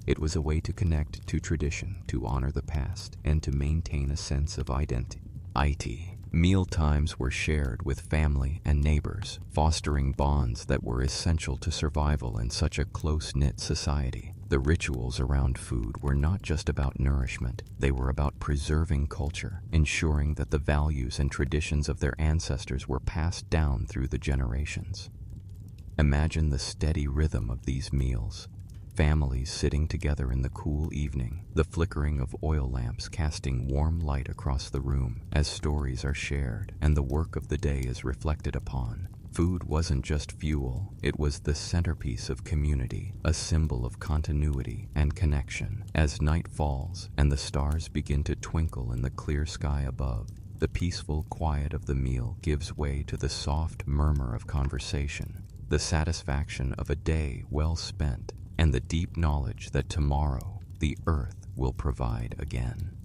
It was a way to connect to tradition, to honor the past, and to maintain a sense of identity. Meal times were shared with family and neighbors, fostering bonds that were essential to survival in such a close-knit society. The rituals around food were not just about nourishment, they were about preserving culture, ensuring that the values and traditions of their ancestors were passed down through the generations. Imagine the steady rhythm of these meals. Families sitting together in the cool evening, the flickering of oil lamps casting warm light across the room as stories are shared and the work of the day is reflected upon. Food wasn't just fuel, it was the centerpiece of community, a symbol of continuity and connection. As night falls and the stars begin to twinkle in the clear sky above, the peaceful quiet of the meal gives way to the soft murmur of conversation, the satisfaction of a day well spent, and the deep knowledge that tomorrow the earth will provide again.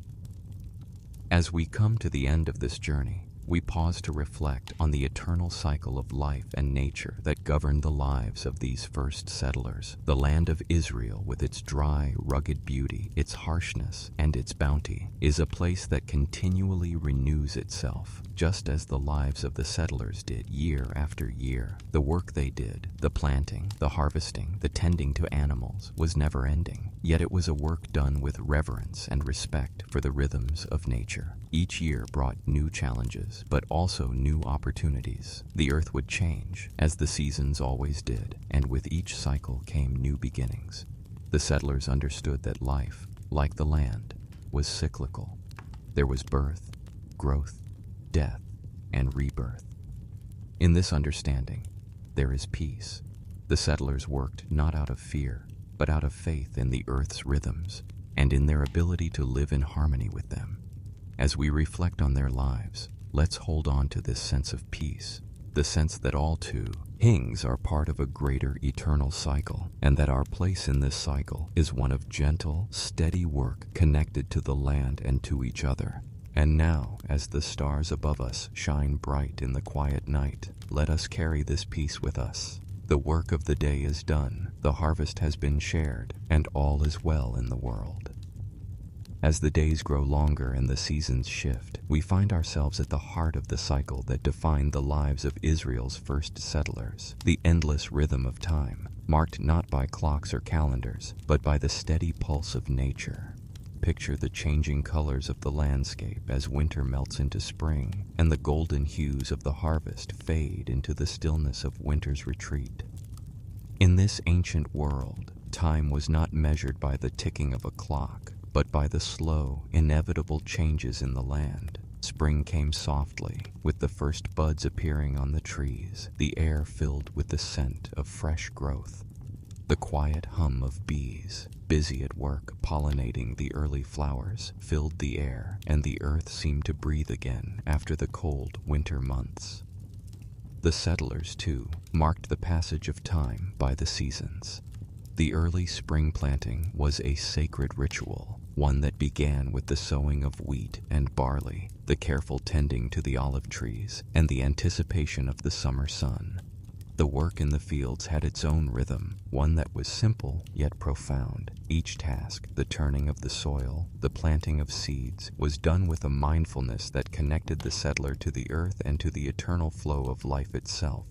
As we come to the end of this journey, we pause to reflect on the eternal cycle of life and nature that governed the lives of these first settlers. The land of Israel, with its dry, rugged beauty, its harshness, and its bounty, is a place that continually renews itself, just as the lives of the settlers did year after year. The work they did, the planting, the harvesting, the tending to animals, was never ending. Yet it was a work done with reverence and respect for the rhythms of nature. Each year brought new challenges, but also new opportunities. The earth would change, as the seasons always did, and with each cycle came new beginnings. The settlers understood that life, like the land, was cyclical. There was birth, growth, death, and rebirth. In this understanding, there is peace. The settlers worked not out of fear, but out of faith in the earth's rhythms and in their ability to live in harmony with them. As we reflect on their lives, let's hold on to this sense of peace, the sense that all things are part of a greater eternal cycle, and that our place in this cycle is one of gentle, steady work connected to the land and to each other. And now, as the stars above us shine bright in the quiet night, let us carry this peace with us. The work of the day is done, the harvest has been shared, and all is well in the world. As the days grow longer and the seasons shift, we find ourselves at the heart of the cycle that defined the lives of Israel's first settlers, the endless rhythm of time, marked not by clocks or calendars, but by the steady pulse of nature. Picture the changing colors of the landscape as winter melts into spring, and the golden hues of the harvest fade into the stillness of winter's retreat. In this ancient world, time was not measured by the ticking of a clock, but by the slow, inevitable changes in the land. Spring came softly, with the first buds appearing on the trees, the air filled with the scent of fresh growth. The quiet hum of bees, busy at work pollinating the early flowers, filled the air, and the earth seemed to breathe again after the cold winter months. The settlers, too, marked the passage of time by the seasons. The early spring planting was a sacred ritual, one that began with the sowing of wheat and barley, the careful tending to the olive trees, and the anticipation of the summer sun. The work in the fields had its own rhythm, one that was simple yet profound. Each task, the turning of the soil, the planting of seeds, was done with a mindfulness that connected the settler to the earth and to the eternal flow of life itself.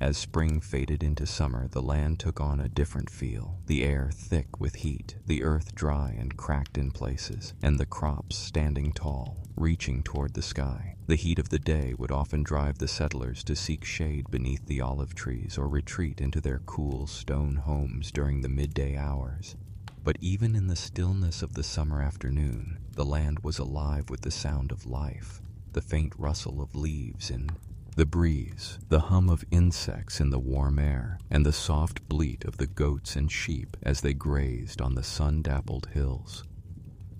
As spring faded into summer, the land took on a different feel, the air thick with heat, the earth dry and cracked in places, and the crops standing tall, reaching toward the sky. The heat of the day would often drive the settlers to seek shade beneath the olive trees or retreat into their cool stone homes during the midday hours. But even in the stillness of the summer afternoon, the land was alive with the sound of life, the faint rustle of leaves in the breeze, the hum of insects in the warm air, and the soft bleat of the goats and sheep as they grazed on the sun-dappled hills.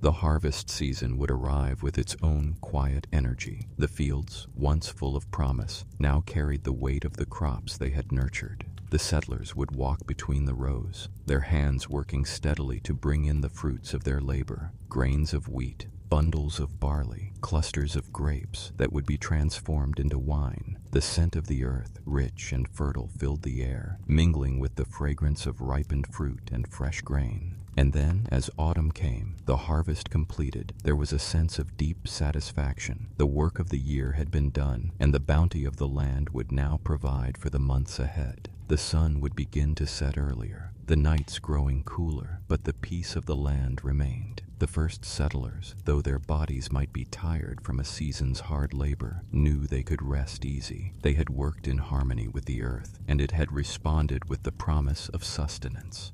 The harvest season would arrive with its own quiet energy. The fields, once full of promise, now carried the weight of the crops they had nurtured. The settlers would walk between the rows, their hands working steadily to bring in the fruits of their labor, grains of wheat, bundles of barley, clusters of grapes that would be transformed into wine. The scent of the earth, rich and fertile, filled the air, mingling with the fragrance of ripened fruit and fresh grain. And then, as autumn came, the harvest completed, there was a sense of deep satisfaction. The work of the year had been done, and the bounty of the land would now provide for the months ahead. The sun would begin to set earlier, the nights growing cooler, but the peace of the land remained. The first settlers, though their bodies might be tired from a season's hard labor, knew they could rest easy. They had worked in harmony with the earth, and it had responded with the promise of sustenance.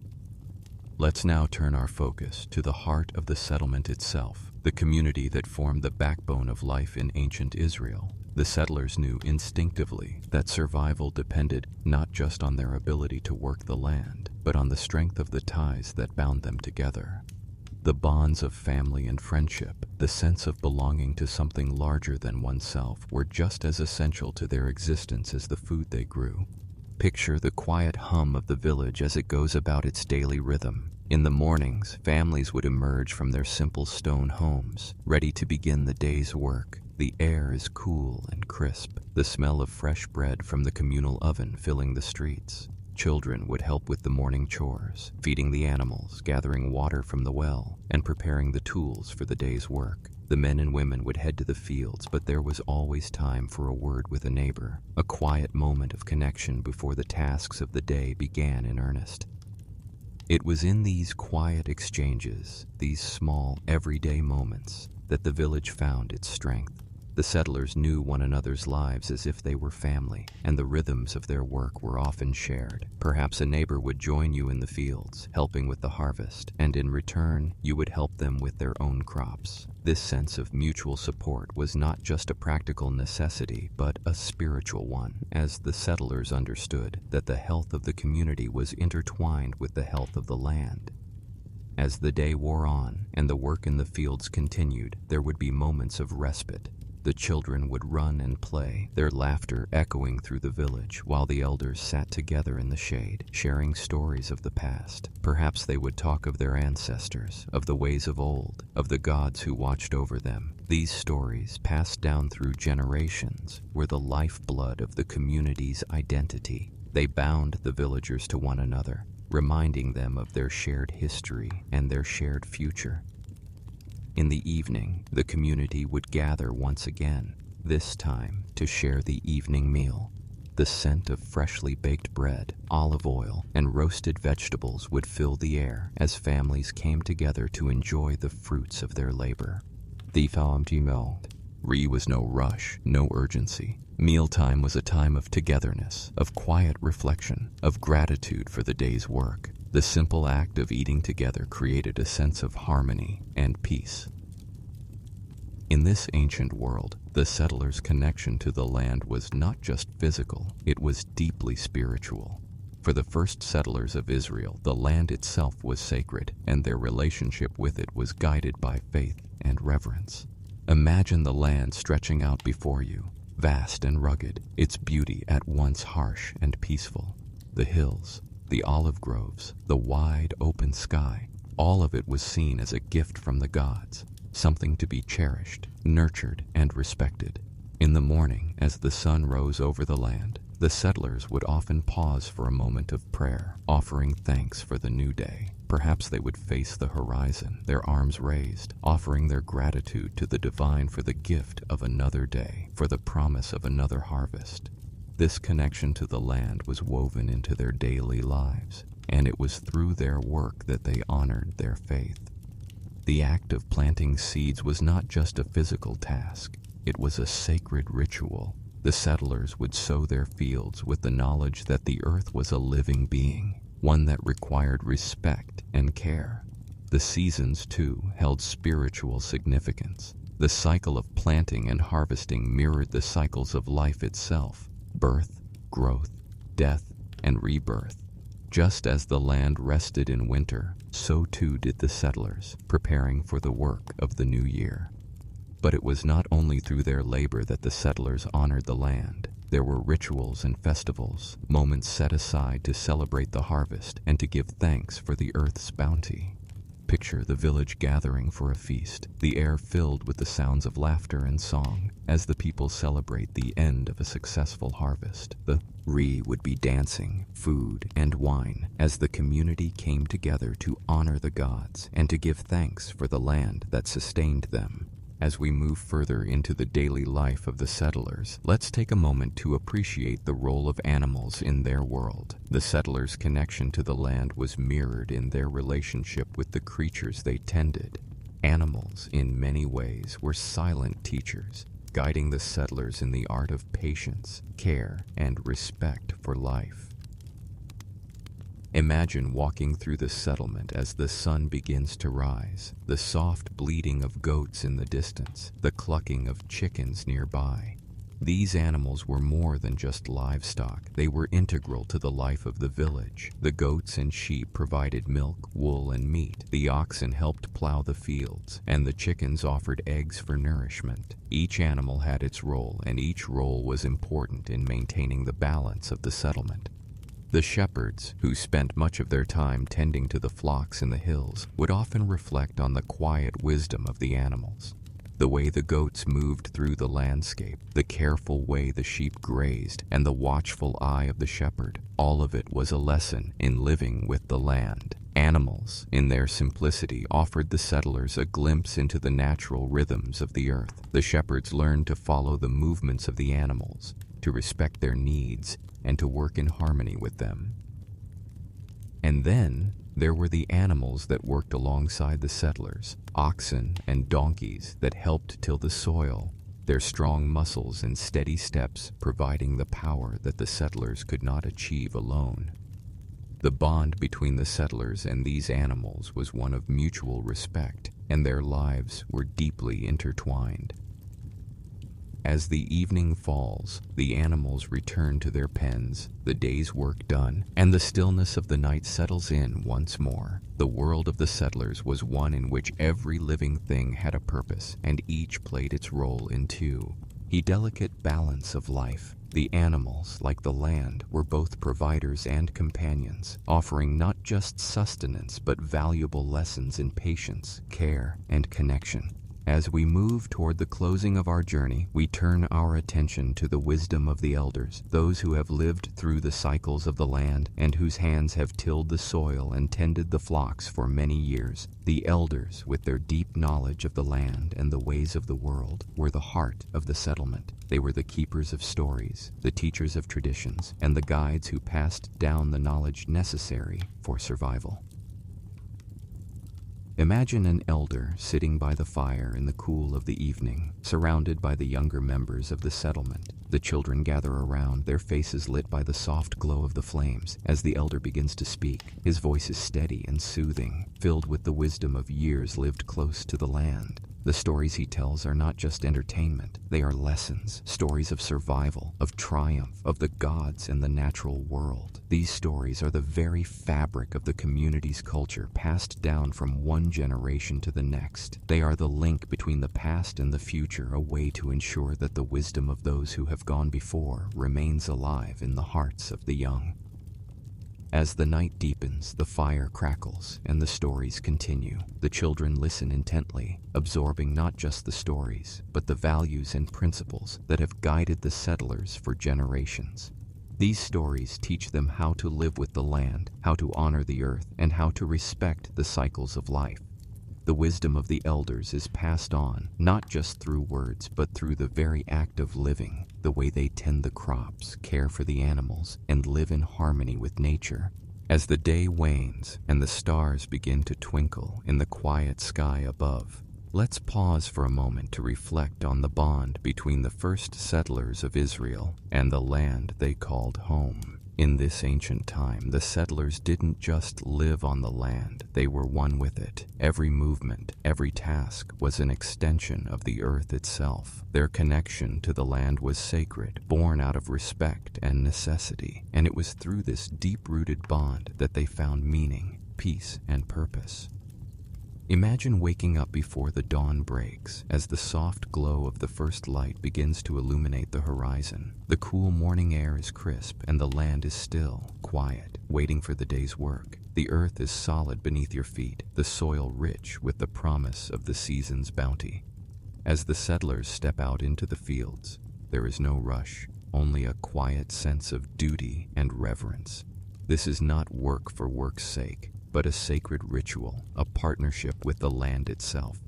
Let's now turn our focus to the heart of the settlement itself, the community that formed the backbone of life in ancient Israel. The settlers knew instinctively that survival depended not just on their ability to work the land, but on the strength of the ties that bound them together. The bonds of family and friendship, the sense of belonging to something larger than oneself, were just as essential to their existence as the food they grew. Picture the quiet hum of the village as it goes about its daily rhythm. In the mornings, families would emerge from their simple stone homes, ready to begin the day's work. The air is cool and crisp, the smell of fresh bread from the communal oven filling the streets. Children would help with the morning chores, feeding the animals, gathering water from the well, and preparing the tools for the day's work. The men and women would head to the fields, but there was always time for a word with a neighbor, a quiet moment of connection before the tasks of the day began in earnest. It was in these quiet exchanges, these small, everyday moments, that the village found its strength. The settlers knew one another's lives as if they were family, and the rhythms of their work were often shared. Perhaps a neighbor would join you in the fields, helping with the harvest, and in return, you would help them with their own crops. This sense of mutual support was not just a practical necessity, but a spiritual one, as the settlers understood that the health of the community was intertwined with the health of the land. As the day wore on and the work in the fields continued, there would be moments of respite. The children would run and play, their laughter echoing through the village, while the elders sat together in the shade, sharing stories of the past. Perhaps they would talk of their ancestors, of the ways of old, of the gods who watched over them. These stories, passed down through generations, were the lifeblood of the community's identity. They bound the villagers to one another, reminding them of their shared history and their shared future. In the evening, the community would gather once again, this time to share the evening meal. The scent of freshly baked bread, olive oil, and roasted vegetables would fill the air as families came together to enjoy the fruits of their labor. Re was no rush, no urgency. Mealtime was a time of togetherness, of quiet reflection, of gratitude for the day's work. The simple act of eating together created a sense of harmony and peace. In this ancient world, the settlers' connection to the land was not just physical, it was deeply spiritual. For the first settlers of Israel, the land itself was sacred, and their relationship with it was guided by faith and reverence. Imagine the land stretching out before you, vast and rugged, its beauty at once harsh and peaceful. The hills, the olive groves, the wide open sky, all of it was seen as a gift from the gods, something to be cherished, nurtured, and respected. In the morning, as the sun rose over the land, the settlers would often pause for a moment of prayer, offering thanks for the new day. Perhaps they would face the horizon, their arms raised, offering their gratitude to the divine for the gift of another day, for the promise of another harvest. This connection to the land was woven into their daily lives, and it was through their work that they honored their faith. The act of planting seeds was not just a physical task, it was a sacred ritual. The settlers would sow their fields with the knowledge that the earth was a living being, one that required respect and care. The seasons, too, held spiritual significance. The cycle of planting and harvesting mirrored the cycles of life itself: birth, growth, death, and rebirth. Just as the land rested in winter, so too did the settlers, preparing for the work of the new year. But it was not only through their labor that the settlers honored the land. There were rituals and festivals, moments set aside to celebrate the harvest and to give thanks for the earth's bounty. Picture the village gathering for a feast, the air filled with the sounds of laughter and song, as the people celebrate the end of a successful harvest. The Re would be dancing, food, and wine, as the community came together to honor the gods and to give thanks for the land that sustained them. As we move further into the daily life of the settlers, let's take a moment to appreciate the role of animals in their world. The settlers' connection to the land was mirrored in their relationship with the creatures they tended. Animals, in many ways, were silent teachers, guiding the settlers in the art of patience, care, and respect for life. Imagine walking through the settlement as the sun begins to rise, the soft bleating of goats in the distance, the clucking of chickens nearby. These animals were more than just livestock. They were integral to the life of the village. The goats and sheep provided milk, wool, and meat. The oxen helped plow the fields, and the chickens offered eggs for nourishment. Each animal had its role, and each role was important in maintaining the balance of the settlement. The shepherds, who spent much of their time tending to the flocks in the hills, would often reflect on the quiet wisdom of the animals. The way the goats moved through the landscape, the careful way the sheep grazed, and the watchful eye of the shepherd, all of it was a lesson in living with the land. Animals, in their simplicity, offered the settlers a glimpse into the natural rhythms of the earth. The shepherds learned to follow the movements of the animals, to respect their needs, and to work in harmony with them. And then there were the animals that worked alongside the settlers, oxen and donkeys that helped till the soil, their strong muscles and steady steps providing the power that the settlers could not achieve alone. The bond between the settlers and these animals was one of mutual respect, and their lives were deeply intertwined. As the evening falls, the animals return to their pens, the day's work done, and the stillness of the night settles in once more. The world of the settlers was one in which every living thing had a purpose, and each played its role in two. The delicate balance of life. The animals, like the land, were both providers and companions, offering not just sustenance but valuable lessons in patience, care, and connection. As we move toward the closing of our journey, we turn our attention to the wisdom of the elders, those who have lived through the cycles of the land and whose hands have tilled the soil and tended the flocks for many years. The elders, with their deep knowledge of the land and the ways of the world, were the heart of the settlement. They were the keepers of stories, the teachers of traditions, and the guides who passed down the knowledge necessary for survival. Imagine an elder sitting by the fire in the cool of the evening, surrounded by the younger members of the settlement. The children gather around, their faces lit by the soft glow of the flames. As the elder begins to speak, his voice is steady and soothing, filled with the wisdom of years lived close to the land. The stories he tells are not just entertainment, they are lessons, stories of survival, of triumph, of the gods and the natural world. These stories are the very fabric of the community's culture, passed down from one generation to the next. They are the link between the past and the future, a way to ensure that the wisdom of those who have gone before remains alive in the hearts of the young. As the night deepens, the fire crackles, and the stories continue. The children listen intently, absorbing not just the stories, but the values and principles that have guided the settlers for generations. These stories teach them how to live with the land, how to honor the earth, and how to respect the cycles of life. The wisdom of the elders is passed on, not just through words, but through the very act of living, the way they tend the crops, care for the animals, and live in harmony with nature. As the day wanes and the stars begin to twinkle in the quiet sky above, let's pause for a moment to reflect on the bond between the first settlers of Israel and the land they called home. In this ancient time, the settlers didn't just live on the land, they were one with it. Every movement, every task was an extension of the earth itself. Their connection to the land was sacred, born out of respect and necessity, and it was through this deep-rooted bond that they found meaning, peace, and purpose. Imagine waking up before the dawn breaks, as the soft glow of the first light begins to illuminate the horizon. The cool morning air is crisp, and the land is still, quiet, waiting for the day's work. The earth is solid beneath your feet, the soil rich with the promise of the season's bounty. As the settlers step out into the fields, there is no rush, only a quiet sense of duty and reverence. This is not work for work's sake, but a sacred ritual, a partnership with the land itself.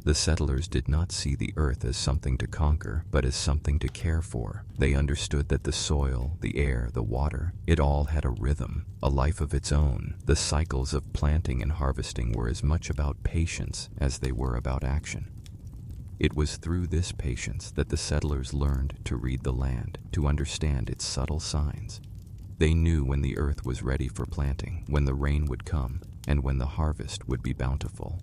The settlers did not see the earth as something to conquer, but as something to care for. They understood that the soil, the air, the water, it all had a rhythm, a life of its own. The cycles of planting and harvesting were as much about patience as they were about action. It was through this patience that the settlers learned to read the land, to understand its subtle signs. They knew when the earth was ready for planting, when the rain would come, and when the harvest would be bountiful.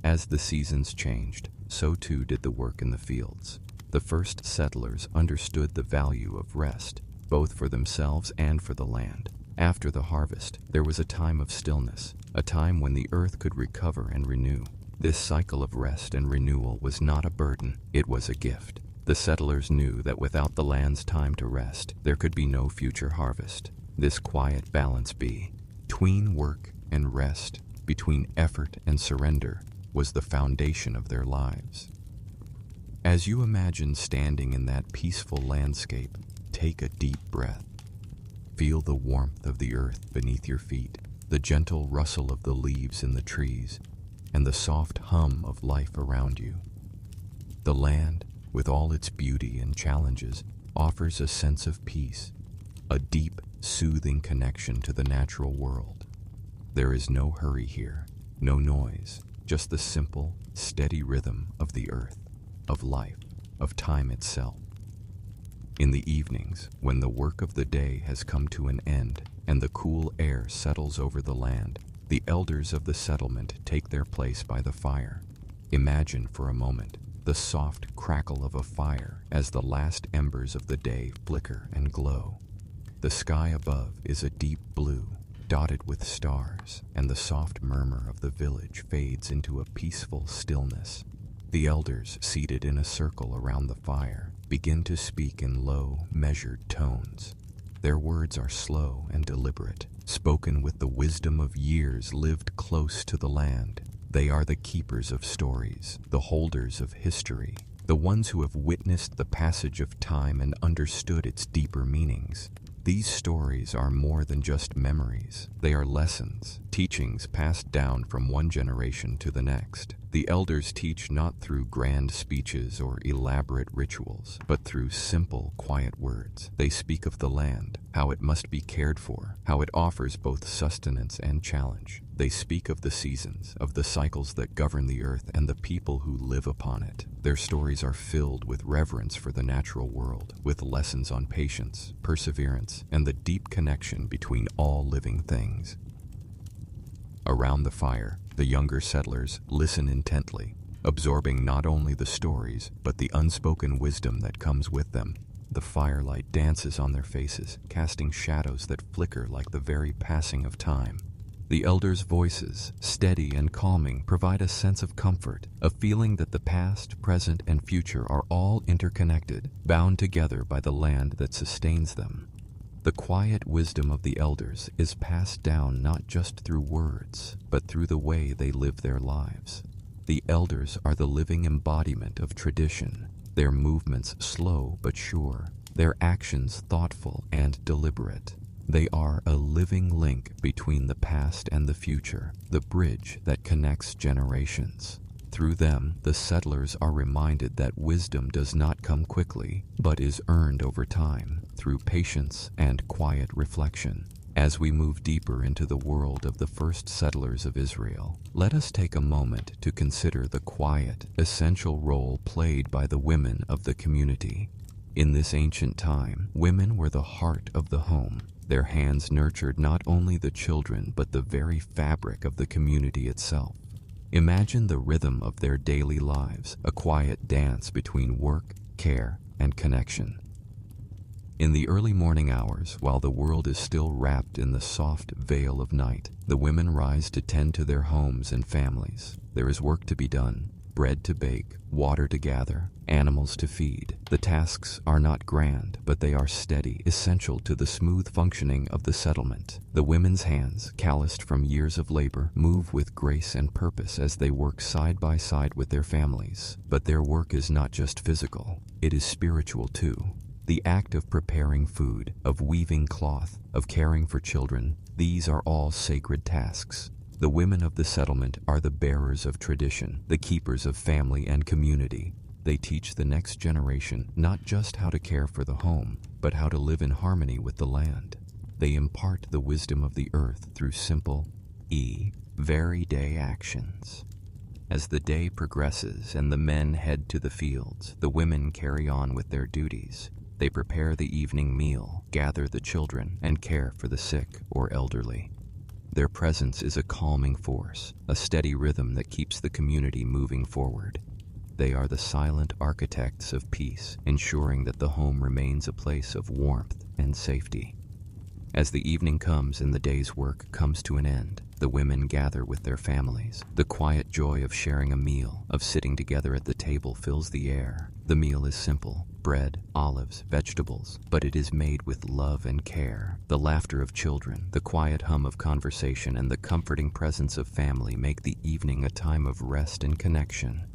As the seasons changed, so too did the work in the fields. The first settlers understood the value of rest, both for themselves and for the land. After the harvest, there was a time of stillness, a time when the earth could recover and renew. This cycle of rest and renewal was not a burden, it was a gift. The settlers knew that without the land's time to rest, there could be no future harvest. This quiet balance between work and rest, between effort and surrender, was the foundation of their lives. As you imagine standing in that peaceful landscape, take a deep breath. Feel the warmth of the earth beneath your feet, the gentle rustle of the leaves in the trees, and the soft hum of life around you. The land, with all its beauty and challenges, offers a sense of peace, a deep, soothing connection to the natural world. There is no hurry here, no noise, just the simple, steady rhythm of the earth, of life, of time itself. In the evenings, when the work of the day has come to an end and the cool air settles over the land, the elders of the settlement take their place by the fire. Imagine for a moment the soft crackle of a fire as the last embers of the day flicker and glow. The sky above is a deep blue, dotted with stars, and the soft murmur of the village fades into a peaceful stillness. The elders, seated in a circle around the fire, begin to speak in low, measured tones. Their words are slow and deliberate, spoken with the wisdom of years lived close to the land. They are the keepers of stories, the holders of history, the ones who have witnessed the passage of time and understood its deeper meanings. These stories are more than just memories. They are lessons, teachings passed down from one generation to the next. The elders teach not through grand speeches or elaborate rituals, but through simple, quiet words. They speak of the land, how it must be cared for, how it offers both sustenance and challenge. They speak of the seasons, of the cycles that govern the earth and the people who live upon it. Their stories are filled with reverence for the natural world, with lessons on patience, perseverance, and the deep connection between all living things. Around the fire, the younger settlers listen intently, absorbing not only the stories, but the unspoken wisdom that comes with them. The firelight dances on their faces, casting shadows that flicker like the very passing of time. The elders' voices, steady and calming, provide a sense of comfort, a feeling that the past, present, and future are all interconnected, bound together by the land that sustains them. The quiet wisdom of the elders is passed down not just through words, but through the way they live their lives. The elders are the living embodiment of tradition, their movements slow but sure, their actions thoughtful and deliberate. They are a living link between the past and the future, the bridge that connects generations. Through them, the settlers are reminded that wisdom does not come quickly, but is earned over time, through patience and quiet reflection. As we move deeper into the world of the first settlers of Israel, let us take a moment to consider the quiet, essential role played by the women of the community. In this ancient time, women were the heart of the home. Their hands nurtured not only the children, but the very fabric of the community itself. Imagine the rhythm of their daily lives, a quiet dance between work, care, and connection. In the early morning hours, while the world is still wrapped in the soft veil of night, the women rise to tend to their homes and families. There is work to be done, bread to bake, water to gather, animals to feed. The tasks are not grand, but they are steady, essential to the smooth functioning of the settlement. The women's hands, calloused from years of labor, move with grace and purpose as they work side by side with their families. But their work is not just physical, it is spiritual too. The act of preparing food, of weaving cloth, of caring for children, these are all sacred tasks. The women of the settlement are the bearers of tradition, the keepers of family and community. They teach the next generation not just how to care for the home, but how to live in harmony with the land. They impart the wisdom of the earth through simple, everyday actions. As the day progresses and the men head to the fields, the women carry on with their duties. They prepare the evening meal, gather the children, and care for the sick or elderly. Their presence is a calming force, a steady rhythm that keeps the community moving forward. They are the silent architects of peace, ensuring that the home remains a place of warmth and safety. As the evening comes and the day's work comes to an end, the women gather with their families. The quiet joy of sharing a meal, of sitting together at the table, fills the air. The meal is simple: bread, olives, vegetables, but it is made with love and care. The laughter of children, the quiet hum of conversation, and the comforting presence of family make the evening a time of rest and connection.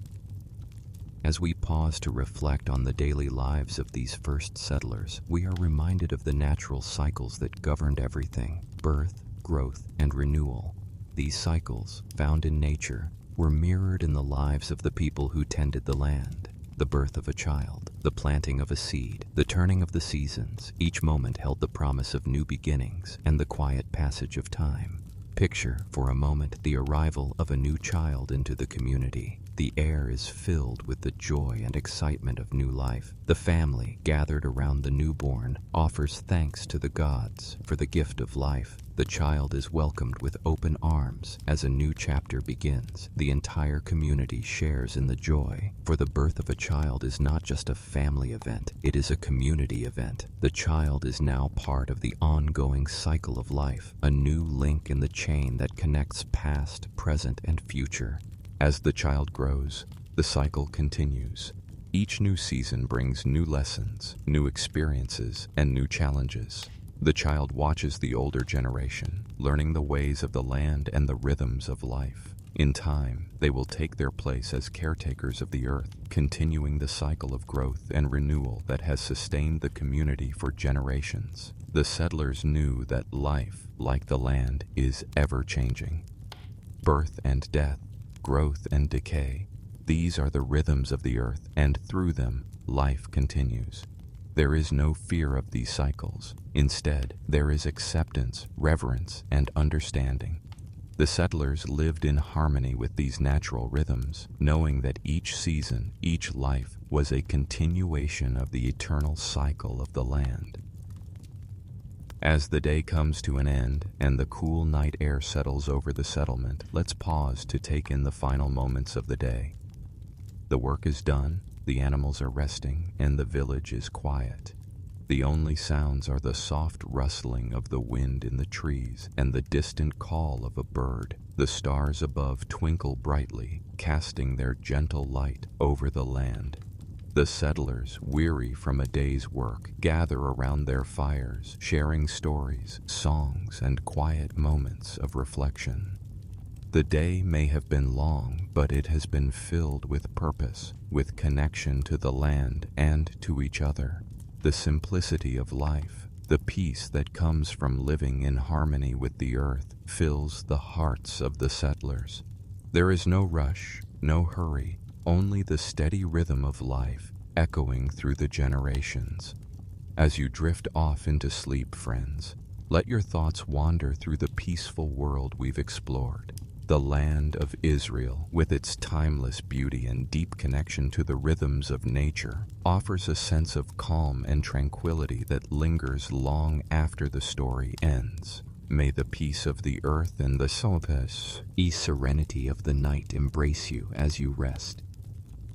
As we pause to reflect on the daily lives of these first settlers, we are reminded of the natural cycles that governed everything: birth, growth, and renewal. These cycles, found in nature, were mirrored in the lives of the people who tended the land. The birth of a child, the planting of a seed, the turning of the seasons, each moment held the promise of new beginnings and the quiet passage of time. Picture, for a moment, the arrival of a new child into the community. The air is filled with the joy and excitement of new life. The family, gathered around the newborn, offers thanks to the gods for the gift of life. The child is welcomed with open arms as a new chapter begins. The entire community shares in the joy, for the birth of a child is not just a family event, it is a community event. The child is now part of the ongoing cycle of life, a new link in the chain that connects past, present, and future. As the child grows, the cycle continues. Each new season brings new lessons, new experiences, and new challenges. The child watches the older generation, learning the ways of the land and the rhythms of life. In time, they will take their place as caretakers of the earth, continuing the cycle of growth and renewal that has sustained the community for generations. The settlers knew that life, like the land, is ever-changing. Birth and death, growth and decay, these are the rhythms of the earth, and through them, life continues. There is no fear of these cycles. Instead, there is acceptance, reverence, and understanding. The settlers lived in harmony with these natural rhythms, knowing that each season, each life, was a continuation of the eternal cycle of the land. As the day comes to an end and the cool night air settles over the settlement, let's pause to take in the final moments of the day. The work is done, the animals are resting, and the village is quiet. The only sounds are the soft rustling of the wind in the trees and the distant call of a bird. The stars above twinkle brightly, casting their gentle light over the land. The settlers, weary from a day's work, gather around their fires, sharing stories, songs, and quiet moments of reflection. The day may have been long, but it has been filled with purpose, with connection to the land and to each other. The simplicity of life, the peace that comes from living in harmony with the earth, fills the hearts of the settlers. There is no rush, no hurry, only the steady rhythm of life echoing through the generations. As you drift off into sleep, friends, let your thoughts wander through the peaceful world we've explored. The land of Israel, with its timeless beauty and deep connection to the rhythms of nature, offers a sense of calm and tranquility that lingers long after the story ends. May the peace of the earth and the serenity of the night embrace you as you rest.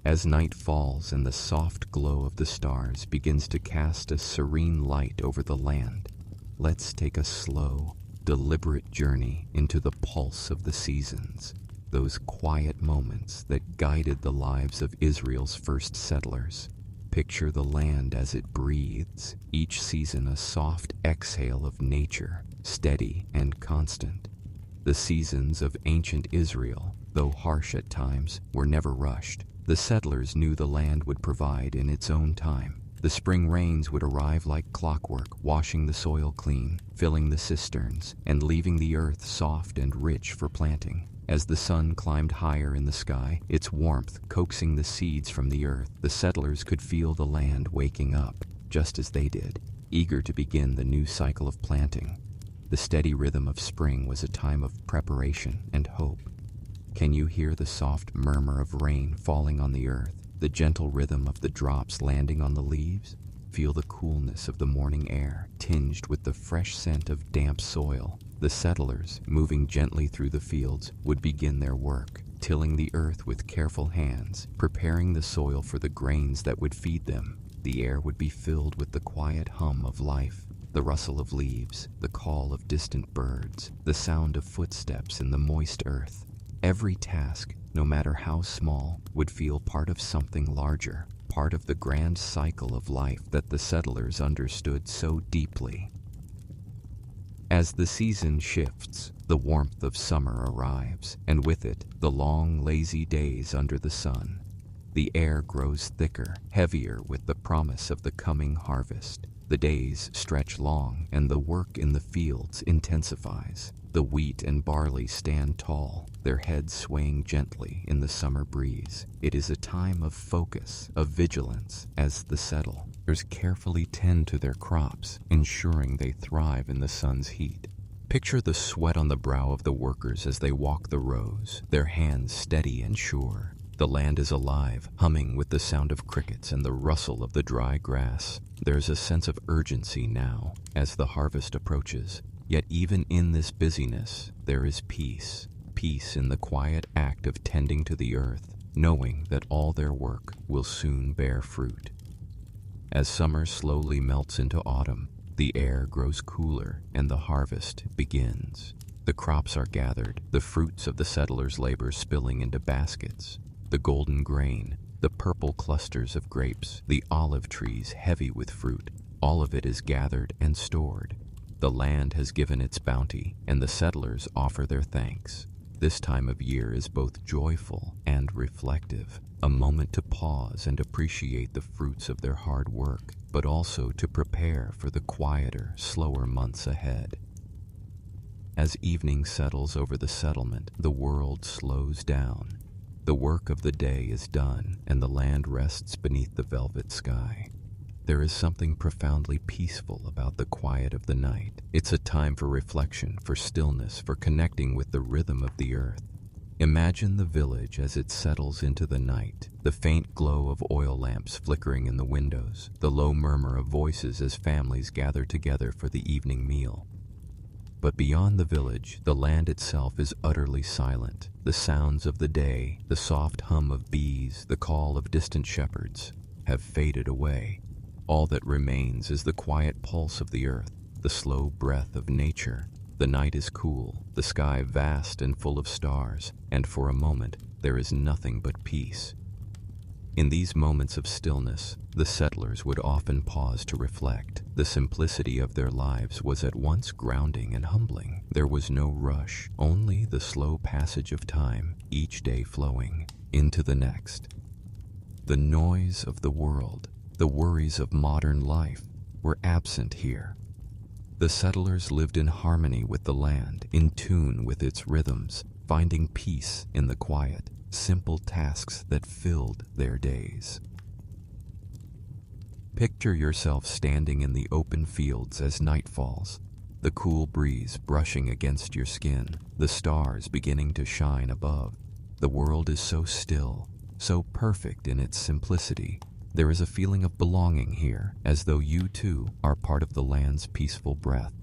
As night falls and the soft glow of the stars begins to cast a serene light over the land, let's take a slow, deliberate journey into the pulse of the seasons, those quiet moments that guided the lives of Israel's first settlers. Picture the land as it breathes, each season a soft exhale of nature, steady and constant. The seasons of ancient Israel, though harsh at times, were never rushed. The settlers knew the land would provide in its own time. The spring rains would arrive like clockwork, washing the soil clean, filling the cisterns, and leaving the earth soft and rich for planting. As the sun climbed higher in the sky, its warmth coaxing the seeds from the earth, the settlers could feel the land waking up, just as they did, eager to begin the new cycle of planting. The steady rhythm of spring was a time of preparation and hope. Can you hear the soft murmur of rain falling on the earth? The gentle rhythm of the drops landing on the leaves? Feel the coolness of the morning air, tinged with the fresh scent of damp soil. The settlers, moving gently through the fields, would begin their work. tilling the earth with careful hands, preparing the soil for the grains that would feed them. The air would be filled with the quiet hum of life, the rustle of leaves, the call of distant birds, the sound of footsteps in the moist earth. Every task, no matter how small, would feel part of something larger, part of the grand cycle of life that the settlers understood so deeply. As the season shifts, the warmth of summer arrives, and with it, the long, lazy days under the sun. The air grows thicker, heavier with the promise of the coming harvest. The days stretch long, and the work in the fields intensifies. The wheat and barley stand tall, their heads swaying gently in the summer breeze. It is a time of focus, of vigilance, as the settlers carefully tend to their crops, ensuring they thrive in the sun's heat. Picture the sweat on the brow of the workers as they walk the rows, their hands steady and sure. The land is alive, humming with the sound of crickets and the rustle of the dry grass. There's a sense of urgency now as the harvest approaches. Yet even in this busyness, there is peace. Peace in the quiet act of tending to the earth, knowing that all their work will soon bear fruit. As summer slowly melts into autumn, the air grows cooler and the harvest begins. The crops are gathered, the fruits of the settlers' labor spilling into baskets. The golden grain, the purple clusters of grapes, the olive trees heavy with fruit, all of it is gathered and stored. The land has given its bounty, and the settlers offer their thanks. This time of year is both joyful and reflective, a moment to pause and appreciate the fruits of their hard work, but also to prepare for the quieter, slower months ahead. As evening settles over the settlement, the world slows down. The work of the day is done, and the land rests beneath the velvet sky. There is something profoundly peaceful about the quiet of the night. It's a time for reflection, for stillness, for connecting with the rhythm of the earth. Imagine the village as it settles into the night, the faint glow of oil lamps flickering in the windows, the low murmur of voices as families gather together for the evening meal. But beyond the village, the land itself is utterly silent. The sounds of the day, the soft hum of bees, the call of distant shepherds, have faded away. All that remains is the quiet pulse of the earth, the slow breath of nature. The night is cool, the sky vast and full of stars, and for a moment there is nothing but peace. In these moments of stillness, the settlers would often pause to reflect. The simplicity of their lives was at once grounding and humbling. There was no rush, only the slow passage of time, each day flowing into the next. The noise of the world, the worries of modern life, were absent here. The settlers lived in harmony with the land, in tune with its rhythms, finding peace in the quiet, simple tasks that filled their days. Picture yourself standing in the open fields as night falls, the cool breeze brushing against your skin, the stars beginning to shine above. The world is so still, so perfect in its simplicity. There is a feeling of belonging here, as though you too are part of the land's peaceful breath.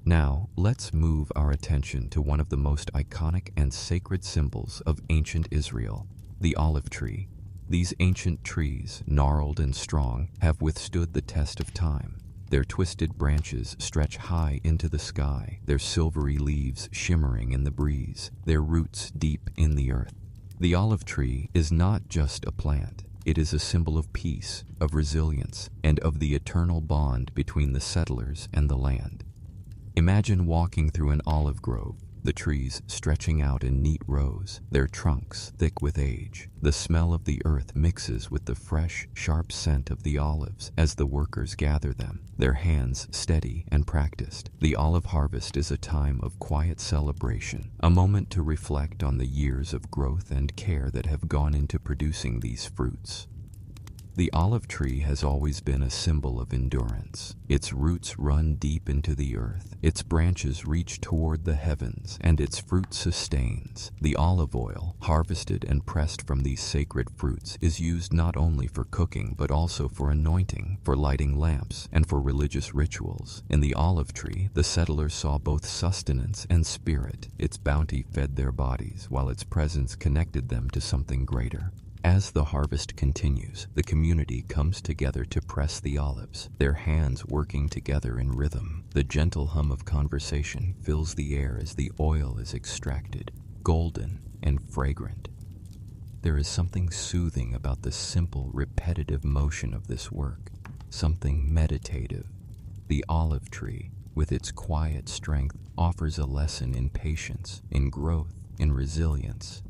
Now, let's move our attention to one of the most iconic and sacred symbols of ancient Israel, the olive tree. These ancient trees, gnarled and strong, have withstood the test of time. Their twisted branches stretch high into the sky, their silvery leaves shimmering in the breeze, their roots deep in the earth. The olive tree is not just a plant. It is a symbol of peace, of resilience, and of the eternal bond between the settlers and the land. Imagine walking through an olive grove, the trees stretching out in neat rows, their trunks thick with age. The smell of the earth mixes with the fresh, sharp scent of the olives as the workers gather them, their hands steady and practiced. The olive harvest is a time of quiet celebration, a moment to reflect on the years of growth and care that have gone into producing these fruits. The olive tree has always been a symbol of endurance. Its roots run deep into the earth, its branches reach toward the heavens, and its fruit sustains. The olive oil, harvested and pressed from these sacred fruits, is used not only for cooking but also for anointing, for lighting lamps, and for religious rituals. In the olive tree, the settlers saw both sustenance and spirit. Its bounty fed their bodies, while its presence connected them to something greater. As the harvest continues, the community comes together to press the olives, their hands working together in rhythm. The gentle hum of conversation fills the air as the oil is extracted, golden and fragrant. There is something soothing about the simple, repetitive motion of this work, something meditative. The olive tree, with its quiet strength, offers a lesson in patience, in growth, in resilience.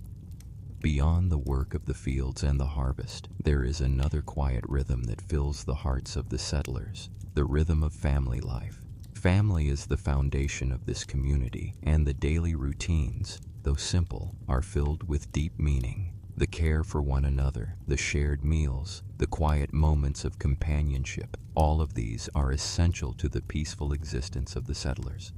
Beyond the work of the fields and the harvest, there is another quiet rhythm that fills the hearts of the settlers, the rhythm of family life. Family is the foundation of this community, and the daily routines, though simple, are filled with deep meaning. The care for one another, the shared meals, the quiet moments of companionship, all of these are essential to the peaceful existence of the settlers.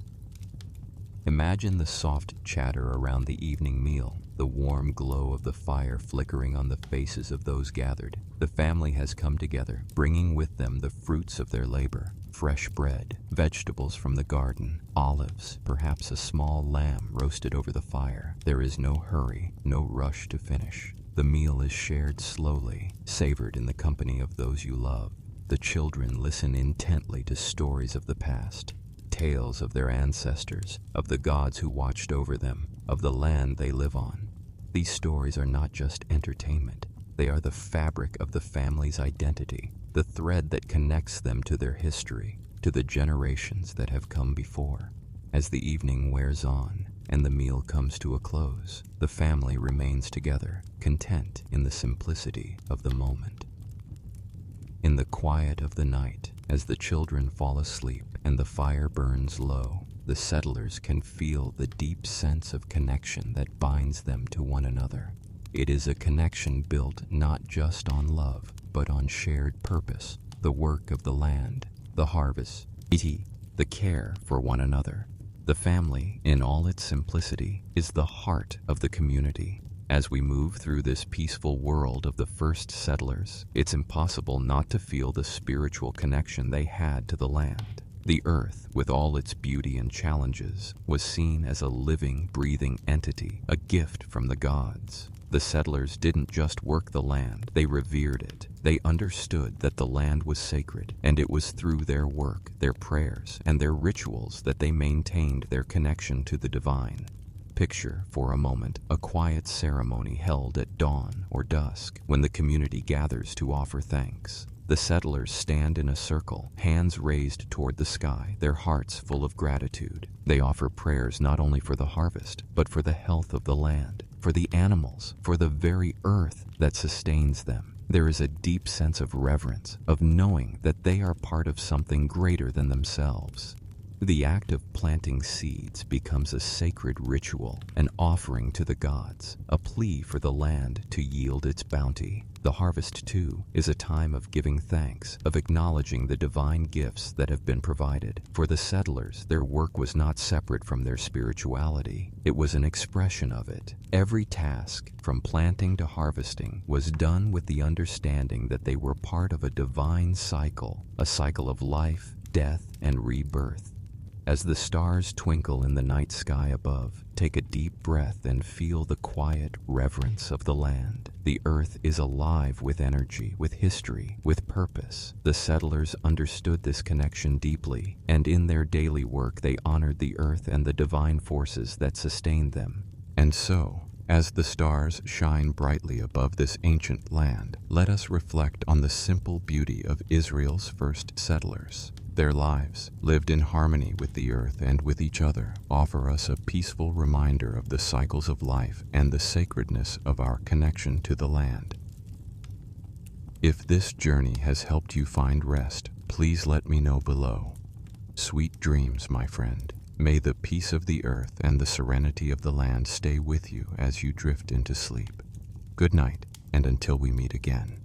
Imagine the soft chatter around the evening meal, the warm glow of the fire flickering on the faces of those gathered. The family has come together, bringing with them the fruits of their labor: fresh bread, vegetables from the garden, olives, perhaps a small lamb roasted over the fire. There is no hurry, no rush to finish. The meal is shared slowly, savored in the company of those you love. The children listen intently to stories of the past, tales of their ancestors, of the gods who watched over them, of the land they live on. These stories are not just entertainment. They are the fabric of the family's identity, the thread that connects them to their history, to the generations that have come before. As the evening wears on and the meal comes to a close, the family remains together, content in the simplicity of the moment. In the quiet of the night, as the children fall asleep and the fire burns low, the settlers can feel the deep sense of connection that binds them to one another. It is a connection built not just on love, but on shared purpose, the work of the land, the harvest, the care for one another. The family, in all its simplicity, is the heart of the community. As we move through this peaceful world of the first settlers, it's impossible not to feel the spiritual connection they had to the land. The earth, with all its beauty and challenges, was seen as a living, breathing entity, a gift from the gods. The settlers didn't just work the land, they revered it. They understood that the land was sacred, and it was through their work, their prayers, and their rituals that they maintained their connection to the divine. Picture, for a moment, a quiet ceremony held at dawn or dusk when the community gathers to offer thanks. The settlers stand in a circle, hands raised toward the sky, their hearts full of gratitude. They offer prayers not only for the harvest, but for the health of the land, for the animals, for the very earth that sustains them. There is a deep sense of reverence, of knowing that they are part of something greater than themselves. The act of planting seeds becomes a sacred ritual, an offering to the gods, a plea for the land to yield its bounty. The harvest, too, is a time of giving thanks, of acknowledging the divine gifts that have been provided. For the settlers, their work was not separate from their spirituality. It was an expression of it. Every task, from planting to harvesting, was done with the understanding that they were part of a divine cycle, a cycle of life, death, and rebirth. As the stars twinkle in the night sky above, take a deep breath and feel the quiet reverence of the land. The earth is alive with energy, with history, with purpose. The settlers understood this connection deeply, and in their daily work they honored the earth and the divine forces that sustained them. And so, as the stars shine brightly above this ancient land, let us reflect on the simple beauty of Israel's first settlers. Their lives, lived in harmony with the earth and with each other, offer us a peaceful reminder of the cycles of life and the sacredness of our connection to the land. If this journey has helped you find rest, please let me know below. Sweet dreams, my friend. May the peace of the earth and the serenity of the land stay with you as you drift into sleep. Good night, and until we meet again.